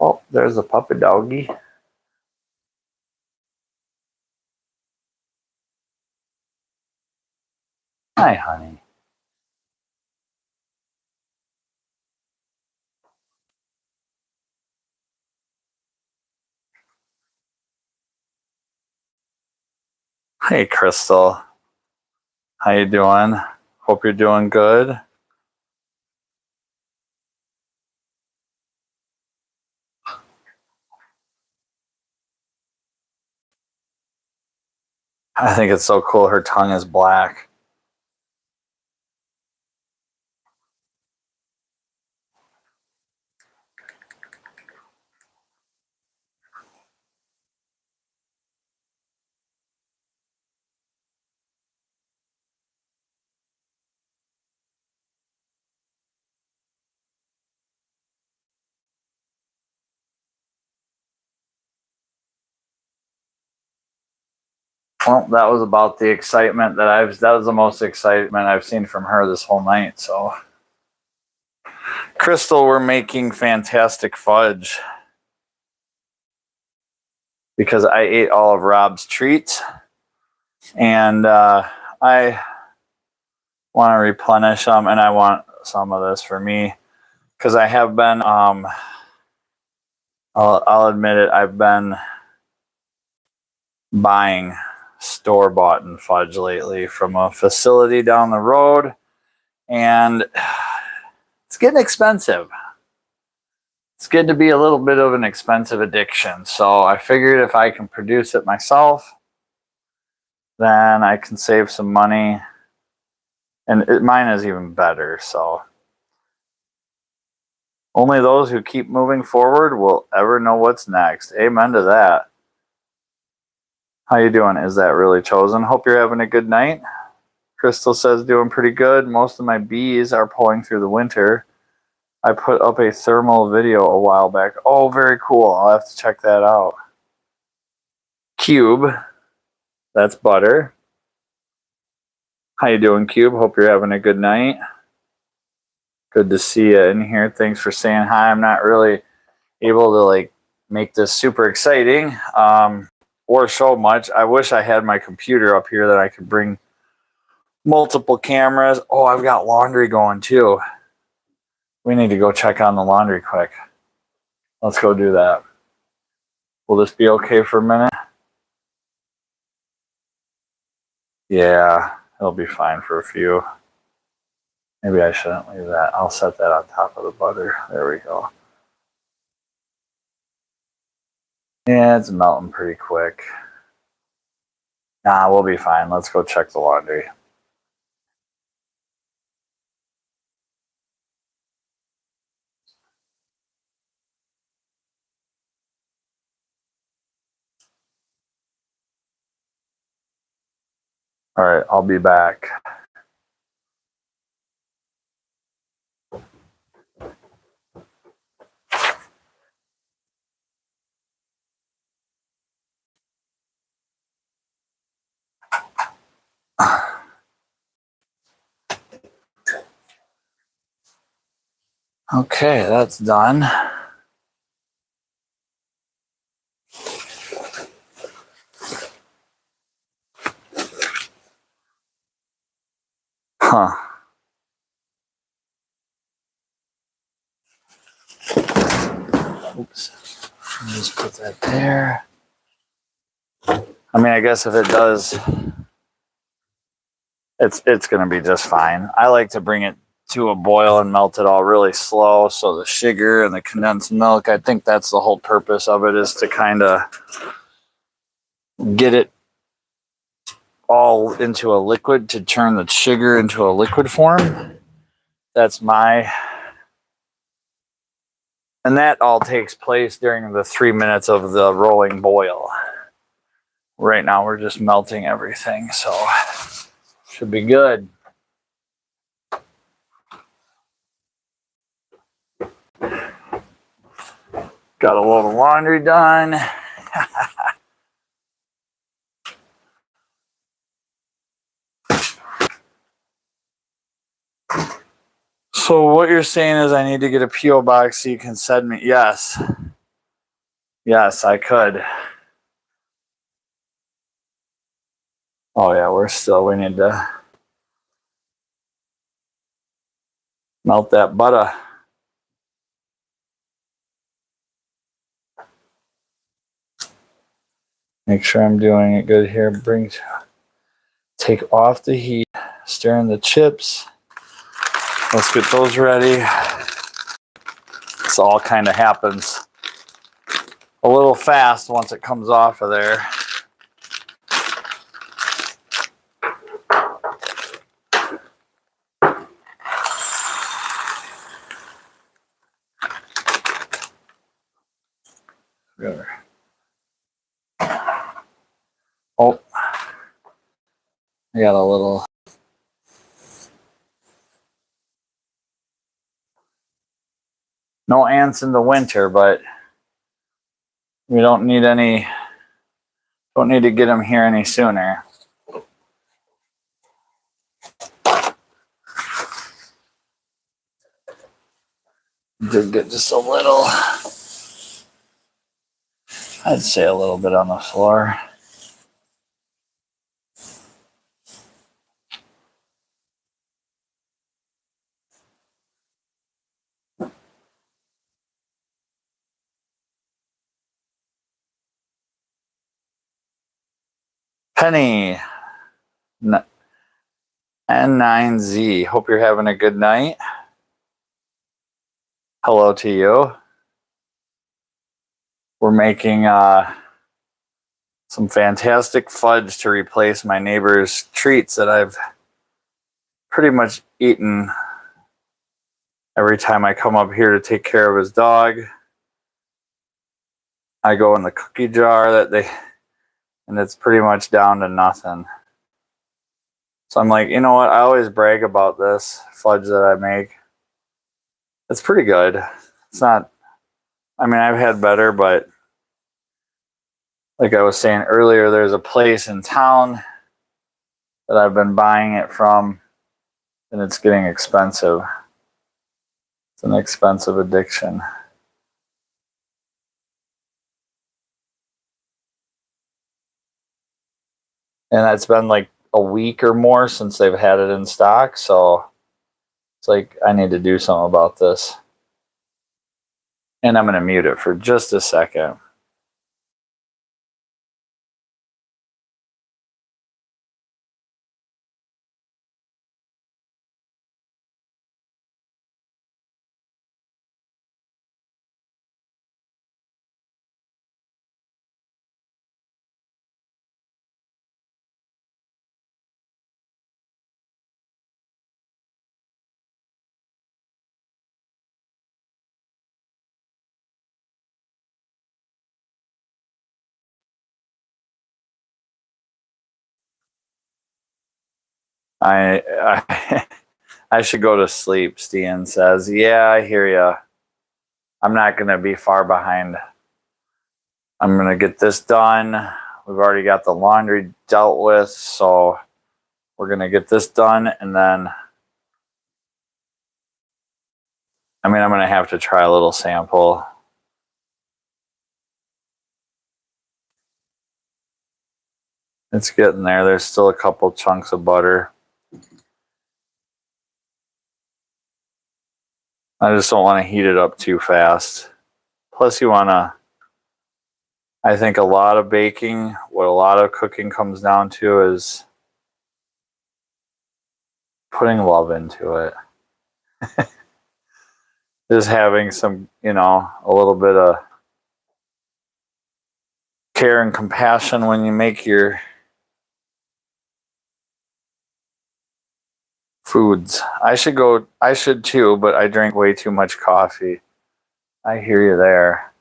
Oh, there's a puppy doggy. Hi, honey. Hey, Crystal. How you doing? Hope you're doing good. I think it's so cool. Her tongue is black. Well, that was about the excitement that was the most excitement I've seen from her this whole night. So, Crystal, we're making fantastic fudge because I ate all of Rob's treats, and I want to replenish them, and I want some of this for me because I have been. I'll admit it. I've been buying store-bought and fudge lately from a facility down the road, and it's getting expensive. It's getting to be a little bit of an expensive addiction. So I figured if I can produce it myself, then I can save some money, and mine is even better. So only those who keep moving forward will ever know what's next. Amen to that. How you doing? Is that really chosen? Hope you're having a good night. Crystal says doing pretty good. Most of my bees are pulling through the winter. I put up a thermal video a while back. Oh, very cool. I'll have to check that out. Cube. That's Butter. How you doing, Cube? Hope you're having a good night. Good to see you in here. Thanks for saying hi. I'm not really able to make this super exciting or show much. I wish I had my computer up here that I could bring multiple cameras. Oh, I've got laundry going too. We need to go check on the laundry quick. Let's go do that. Will this be okay for a minute? Yeah, it'll be fine for a few. Maybe I shouldn't leave that. I'll set that on top of the butter. There we go. Yeah, it's melting pretty quick. Nah, we'll be fine. Let's go check the laundry. All right, I'll be back. Okay, that's done. Huh. Oops. Just put that there. I mean, I guess if it does, it's going to be just fine. I like to bring it to a boil and melt it all really slow, so the sugar and the condensed milk, I think that's the whole purpose of it, is to kind of get it all into a liquid, to turn the sugar into a liquid form. And that all takes place during the 3 minutes of the rolling boil. Right now we're just melting everything, so should be good. Got a load of laundry done. So what you're saying is I need to get a P.O. box so you can send me. Yes. Yes, I could. Oh yeah, we need to melt that butter. Make sure I'm doing it good here. Take off the heat, stir in the chips. Let's get those ready. This all kind of happens a little fast once it comes off of there. Oh, I got a little. No ants in the winter, but we don't need any Don't need to get him here any sooner. Did get just a little, I'd say a little bit on the floor. Penny, N9Z, hope you're having a good night. Hello to you. We're making some fantastic fudge to replace my neighbor's treats that I've pretty much eaten every time I come up here to take care of his dog. I go in the cookie jar and it's pretty much down to nothing. So I'm like, you know what? I always brag about this fudge that I make. It's pretty good. It's not, I mean, I've had better, but like I was saying earlier, there's a place in town that I've been buying it from, and it's getting expensive. It's an expensive addiction. And it's been like a week or more since they've had it in stock, so it's like I need to do something about this. And I'm going to mute it for just a second. I I should go to sleep, Stian says. Yeah, I hear ya. I'm not going to be far behind. I'm going to get this done. We've already got the laundry dealt with, so we're going to get this done, and then I'm going to have to try a little sample. It's getting there. There's still a couple chunks of butter. I just don't want to heat it up too fast. Plus, you want to, I think a lot of baking, what a lot of cooking comes down to is putting love into it. Just having some, a little bit of care and compassion when you make your foods. I should too, but I drink way too much coffee. I hear you there.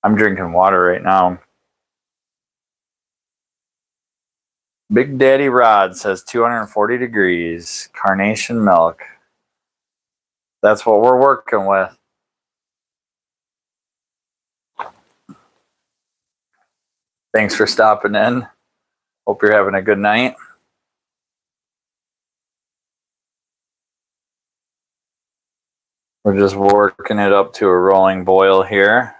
I'm drinking water right now. Big Daddy Rod says 240 degrees, carnation milk. That's what we're working with. Thanks for stopping in. Hope you're having a good night. We're just working it up to a rolling boil here.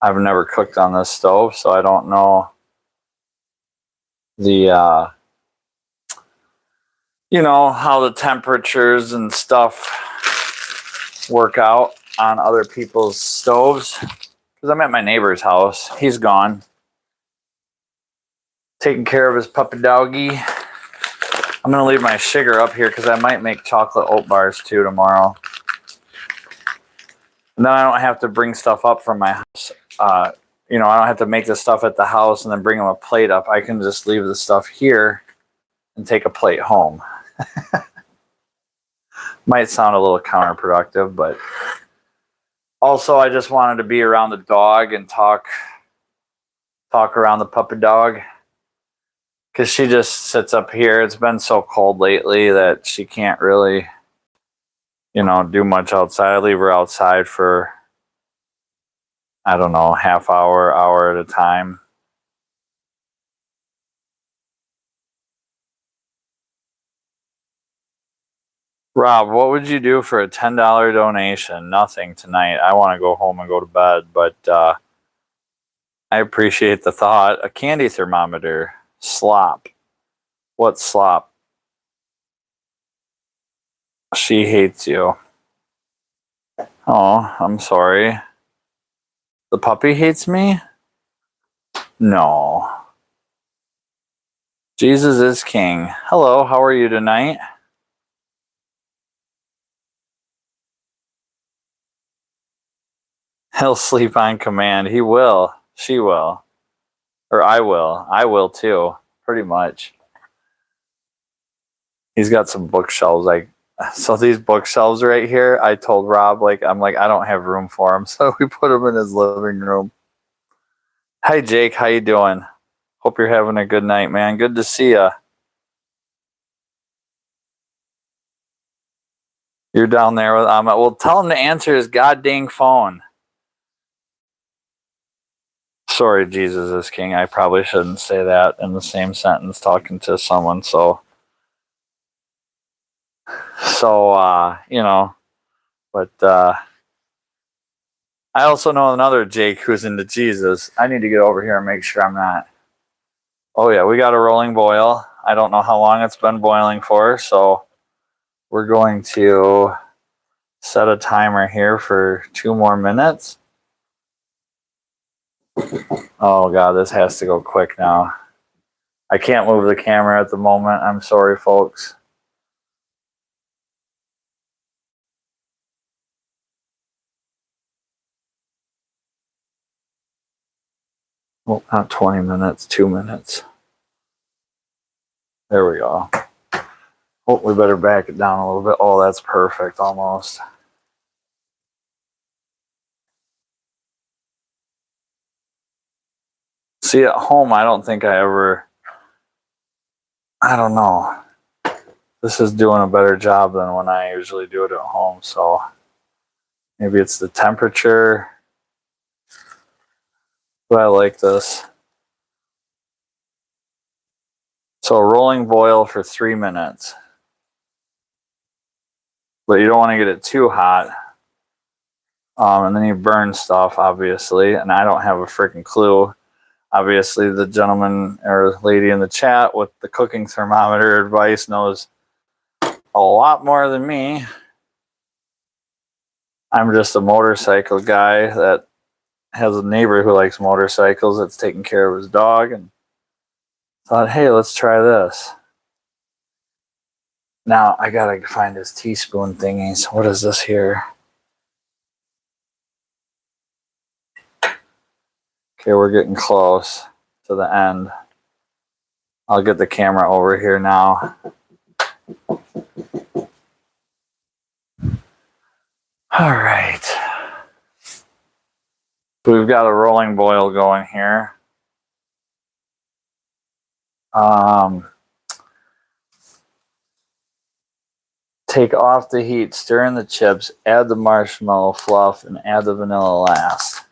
I've never cooked on this stove, so I don't know the how the temperatures and stuff work out on other people's stoves, because I'm at my neighbor's house. He's gone, taking care of his puppy doggy. I'm gonna leave my sugar up here because I might make chocolate oat bars too tomorrow, and then I don't have to bring stuff up from my house. I don't have to make the stuff at the house and then bring them a plate up. I can just leave the stuff here and take a plate home. Might sound a little counterproductive, but also I just wanted to be around the dog and talk around the puppy dog, because she just sits up here. It's been so cold lately that she can't really do much outside. I leave her outside for, I don't know, half hour at a time. Rob, what would you do for a $10 donation? Nothing tonight. I want to go home and go to bed, but I appreciate the thought. A candy thermometer. Slop. What slop? She hates you. Oh, I'm sorry. The puppy hates me? No. Jesus is king. Hello, how are you tonight? He'll sleep on command. He will. She will. Or I will. I will too. Pretty much. He's got some bookshelves. So these bookshelves right here, I told Rob, I'm like, I don't have room for him. So we put him in his living room. Hi, Jake. How you doing? Hope you're having a good night, man. Good to see you. You're down there with Ahmed. Well, tell him to answer his goddamn phone. Sorry, Jesus is king. I probably shouldn't say that in the same sentence talking to someone. But I also know another Jake who's into Jesus. I need to get over here and make sure I'm not. Oh yeah, we got a rolling boil. I don't know how long it's been boiling for, so we're going to set a timer here for 2 more minutes. Oh god, this has to go quick now. I can't move the camera at the moment. I'm sorry, folks. Well, not 20 minutes, 2 minutes. There we go. Oh, we better back it down a little bit. Oh, that's perfect almost. See, at home, I don't think I don't know. This is doing a better job than when I usually do it at home, so maybe it's the temperature. But I like this. So a rolling boil for 3 minutes. But you don't want to get it too hot. And then you burn stuff, obviously. And I don't have a freaking clue. Obviously, the gentleman or lady in the chat with the cooking thermometer advice knows a lot more than me. I'm just a motorcycle guy that has a neighbor who likes motorcycles that's taking care of his dog and thought, hey, let's try this. Now I gotta find his teaspoon thingies. What is this here? Okay, we're getting close to the end. I'll get the camera over here now. All right. We've got a rolling boil going here. Take off the heat, stir in the chips, add the marshmallow fluff, and add the vanilla last.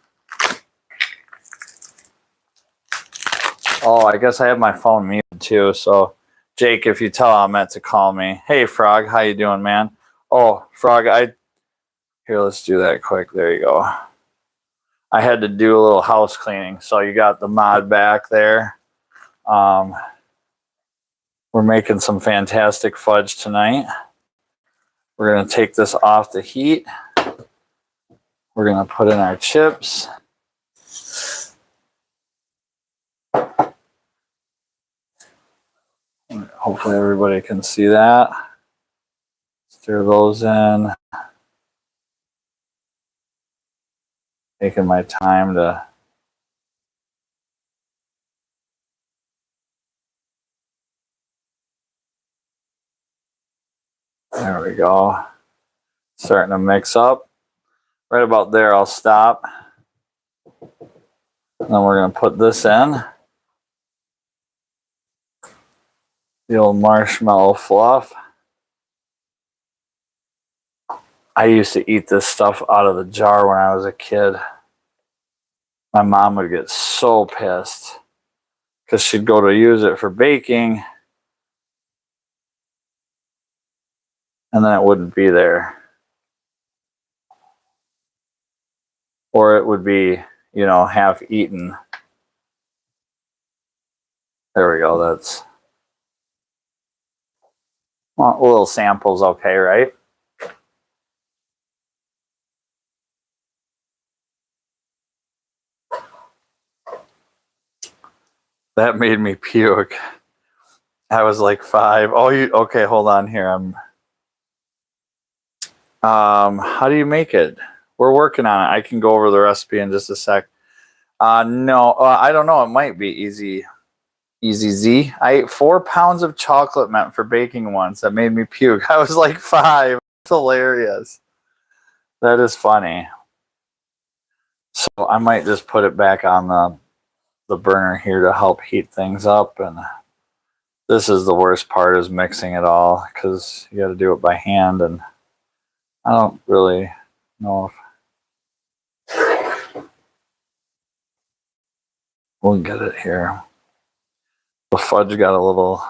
Oh, I guess I have my phone muted too. So, Jake, if you tell Ahmet to call me. Hey, Frog, how you doing, man? Oh, Frog, here, let's do that quick. There you go. I had to do a little house cleaning, so you got the mod back there. We're making some fantastic fudge tonight. We're going to take this off the heat. We're going to put in our chips. Hopefully everybody can see that. Stir those in. Taking my time to there we go. Starting to mix up. Right about there, I'll stop. And then we're going to put this in. The old marshmallow fluff. I used to eat this stuff out of the jar when I was a kid. My mom would get so pissed because she'd go to use it for baking and then it wouldn't be there. Or it would be, half eaten. There we go. That's, well, a little sample's okay, right? That made me puke. I was like 5. Oh, okay? Hold on here. How do you make it? We're working on it. I can go over the recipe in just a sec. No, I don't know. It might be easy. Easy Z. I ate 4 pounds of chocolate mint for baking once. That made me puke. I was like 5. It's hilarious. That is funny. So I might just put it back on the burner here to help heat things up. And this is the worst part, is mixing it all, because you got to do it by hand. And I don't really know if we'll get it here. The fudge got a little,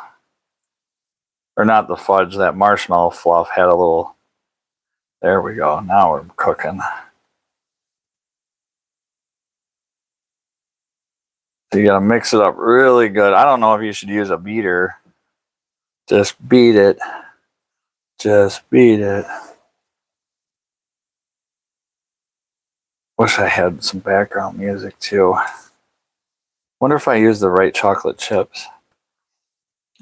or not the fudge, that marshmallow fluff had a little, there we go. Now we're cooking. So you got to mix it up really good. I don't know if you should use a beater. Just beat it. Just beat it. Wish I had some background music too. Wonder if I used the right chocolate chips.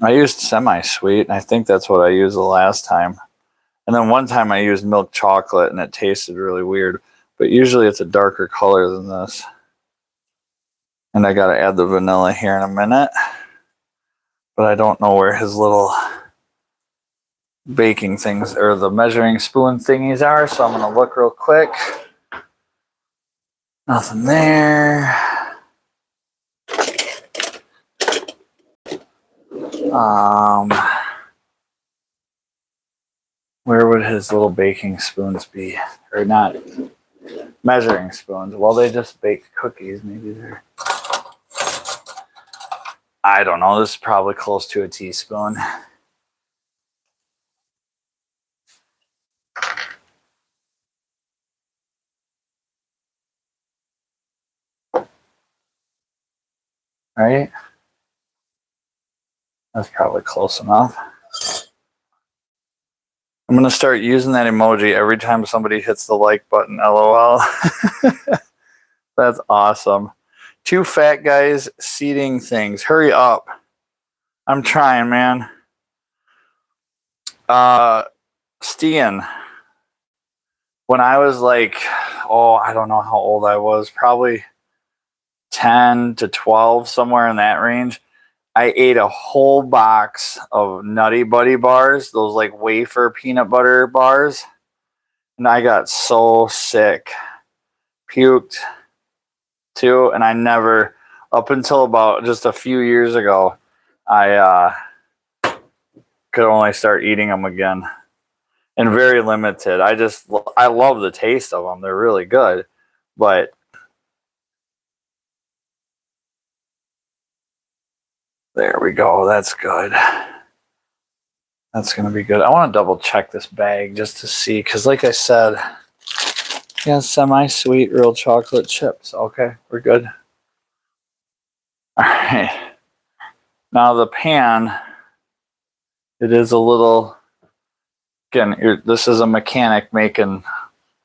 I used semi-sweet, and I think that's what I used the last time. And then one time I used milk chocolate, and it tasted really weird. But usually it's a darker color than this. And I got to add the vanilla here in a minute. But I don't know where his little baking things, or the measuring spoon thingies are, so I'm going to look real quick. Nothing there. Where would his little baking spoons be? Or not measuring spoons. Well, they just bake cookies. Maybe they're, I don't know. This is probably close to a teaspoon. Right? That's probably close enough. I'm going to start using that emoji every time somebody hits the like button. LOL. That's awesome. 2 fat guys seeding things. Hurry up. I'm trying, man. Stian. When I was like, I don't know how old I was. Probably 10 to 12, somewhere in that range. I ate a whole box of Nutty Buddy bars, those like wafer peanut butter bars. And I got so sick. Puked too. And I never, up until about just a few years ago, I could only start eating them again. And very limited. I love the taste of them. They're really good. But there we go. That's good. That's going to be good. I want to double check this bag just to see. Because like I said, yeah, semi-sweet real chocolate chips. Okay, we're good. All right. Now the pan, it is a little, again, this is a mechanic making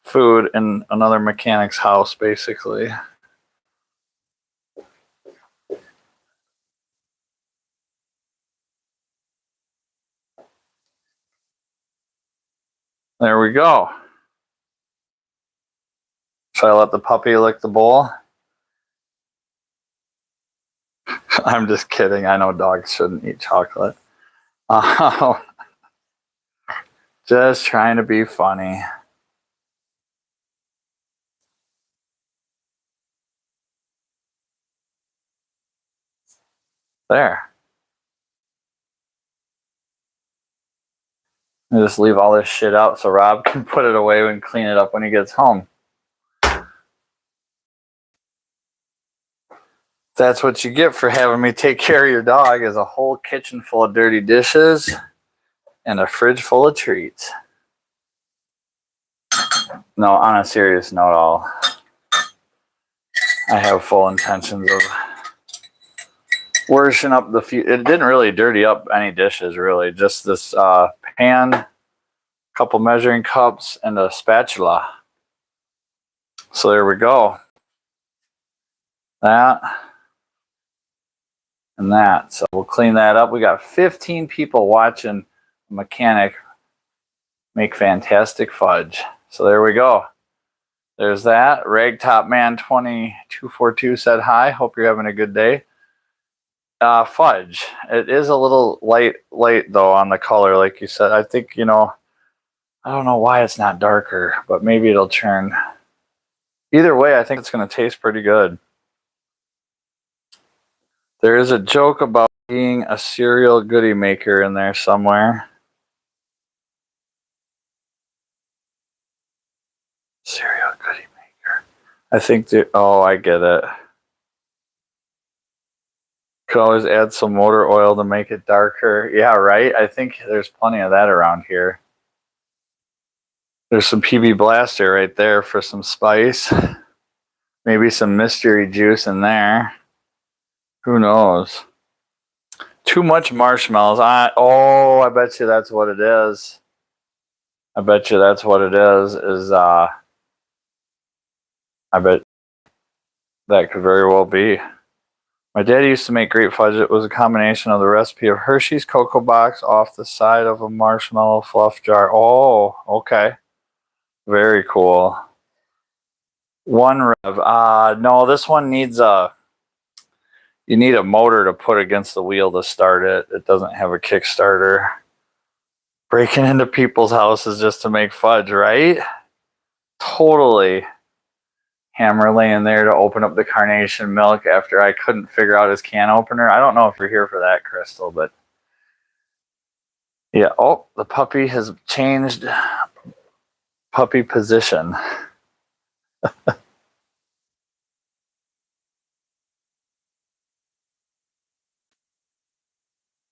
food in another mechanic's house, basically. There we go. Should I let the puppy lick the bowl? I'm just kidding. I know dogs shouldn't eat chocolate. Just trying to be funny. There. I just leave all this shit out so Rob can put it away and clean it up when he gets home. That's what you get for having me take care of your dog, is a whole kitchen full of dirty dishes and a fridge full of treats. No, on a serious note, I have full intentions of worshing up the few. It didn't really dirty up any dishes, really. Just this pan, a couple measuring cups, and a spatula. So there we go. That and that. So we'll clean that up. We got 15 people watching a mechanic make fantastic fudge. So there we go. There's that. Ragtop Man 2242 said hi. Hope you're having a good day. Fudge. It is a little light though on the color, like you said. I think, I don't know why it's not darker, but maybe it'll turn. Either way, I think it's going to taste pretty good. There is a joke about being a cereal goodie maker in there somewhere. Cereal goodie maker. I think I get it. Could always add some motor oil to make it darker. Yeah, right? I think there's plenty of that around here. There's some PB Blaster right there for some spice. Maybe some mystery juice in there. Who knows? Too much marshmallows. I bet you that's what it is. I bet you that's what it is I bet that could very well be. My daddy used to make great fudge. It was a combination of the recipe of Hershey's Cocoa Box off the side of a marshmallow fluff jar. Oh, okay. Very cool. One rev. No, this one needs you need a motor to put against the wheel to start it. It doesn't have a Kickstarter. Breaking into people's houses just to make fudge, right? Totally. Hammer laying there to open up the carnation milk after I couldn't figure out his can opener. I don't know if you're here for that, Crystal, but yeah. Oh, the puppy has changed puppy position.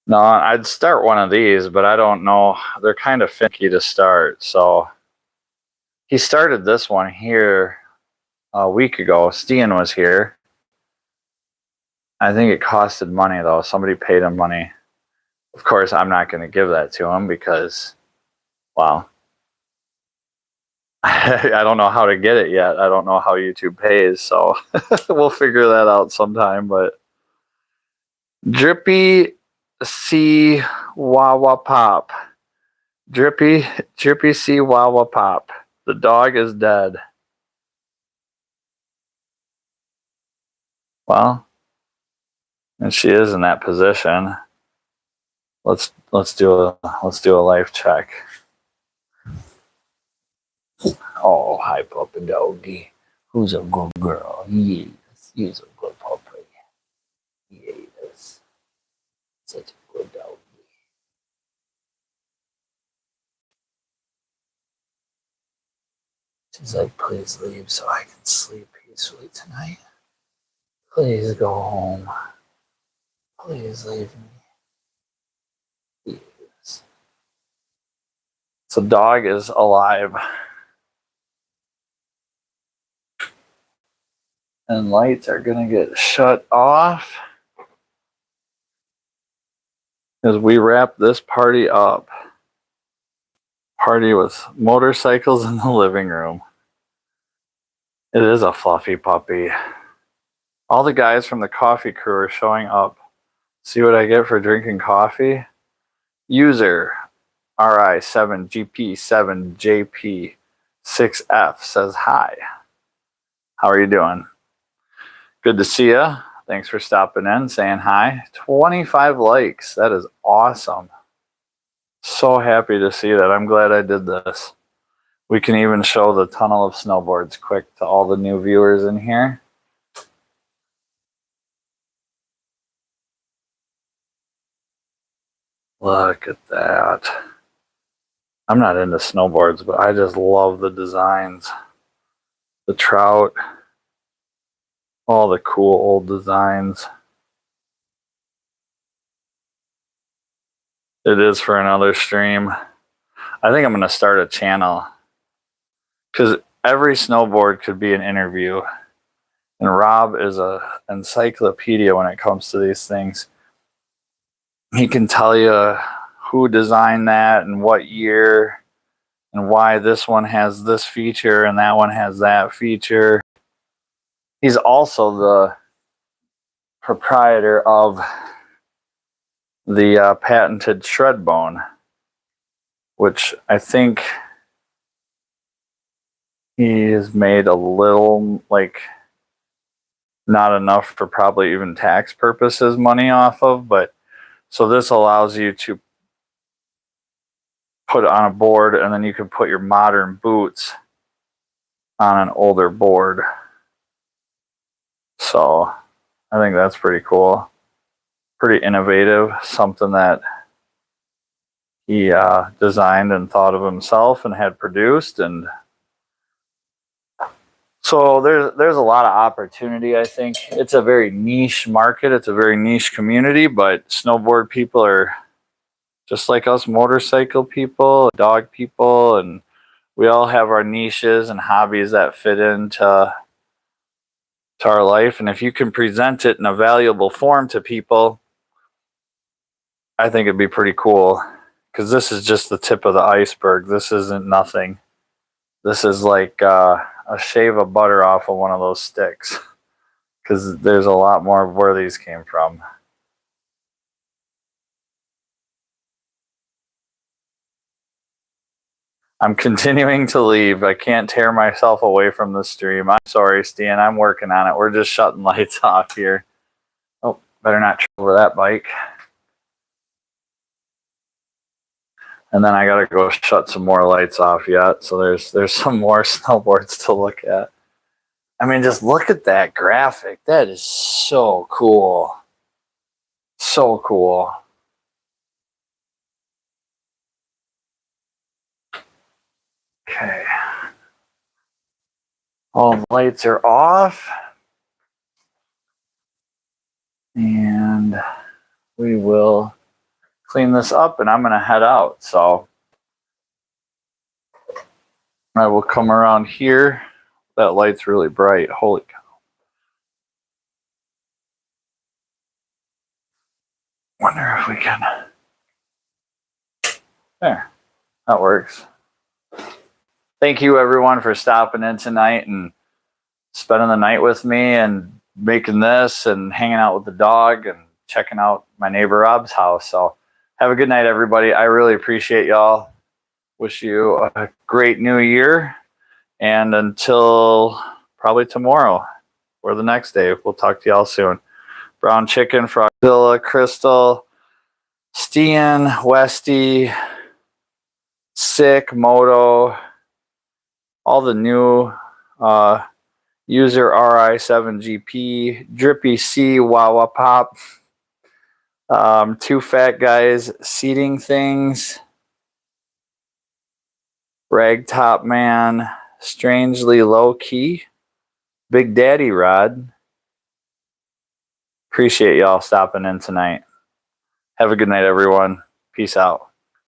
No, I'd start one of these, but I don't know. They're kind of finicky to start. So he started this one here a week ago. Stian was here. I think it costed money, though. Somebody paid him money. Of course, I'm not going to give that to him because, well, I don't know how to get it yet. I don't know how YouTube pays, so we'll figure that out sometime. But Drippy C Wawa Pop. Drippy C Wawa Pop. The dog is dead. Well, and she is in that position. Let's do a life check. Oh, hi, puppy doggy. Who's a good girl? He is. He's a good puppy. He is. Such a good doggy. She's like, please leave so I can sleep peacefully tonight. Please go home. Please leave me. Yes. So dog is alive. And lights are going to get shut off as we wrap this party up. Party with motorcycles in the living room. It is a fluffy puppy. All the guys from the coffee crew are showing up. See what I get for drinking coffee? User RI7GP7JP6F says hi. How are you doing? Good to see you. Thanks for stopping in, saying hi. 25 likes. That is awesome. So happy to see that. I'm glad I did this. We can even show the tunnel of snowboards quick to all the new viewers in here. Look at that. I'm not into snowboards, but I just love the designs. The trout, all the cool old designs. It is for another stream. I think I'm going to start a channel because every snowboard could be an interview. And Rob is an encyclopedia when it comes to these things. He can tell you who designed that and what year and why this one has this feature and that one has that feature. He's also the proprietor of the patented shred bone, which I think he has made a little, like, not enough for probably even tax purposes money off of, but so this allows you to put it on a board and then you can put your modern boots on an older board. So I think that's pretty cool, pretty innovative, something that he designed and thought of himself and had produced. And so there's a lot of opportunity. I think it's a very niche market. It's a very niche community, but snowboard people are just like us motorcycle people, dog people, and we all have our niches and hobbies that fit into our life. And if you can present it in a valuable form to people, I think it'd be pretty cool, because this is just the tip of the iceberg. This isn't nothing. This is like a shave of butter off of one of those sticks, because there's a lot more of where these came from. I'm continuing to leave. I can't tear myself away from the stream. I'm sorry, Stan. I'm working on it. We're just shutting lights off here. Oh, better not trip over that bike. And then I gotta go shut some more lights off yet. So there's some more snowboards to look at. I mean, just look at that graphic. That is so cool. So cool. Okay. All the lights are off. And we will clean this up and I'm going to head out. So I will come around here. That light's really bright. Holy cow. Wonder if we can. There. That works. Thank you, everyone, for stopping in tonight and spending the night with me and making this and hanging out with the dog and checking out my neighbor Rob's house. So have a good night, everybody. I really appreciate y'all. Wish you a great new year. And until probably tomorrow or the next day, we'll talk to y'all soon. Brown Chicken, Frogzilla, Crystal, Stian, Westy, Sick, Moto, all the new user RI7GP, Drippy C, Wawa Pop, Two Fat Guys, Seating Things, Ragtop Man, Strangely Low Key, Big Daddy Rod. Appreciate y'all stopping in tonight. Have a good night, everyone. Peace out.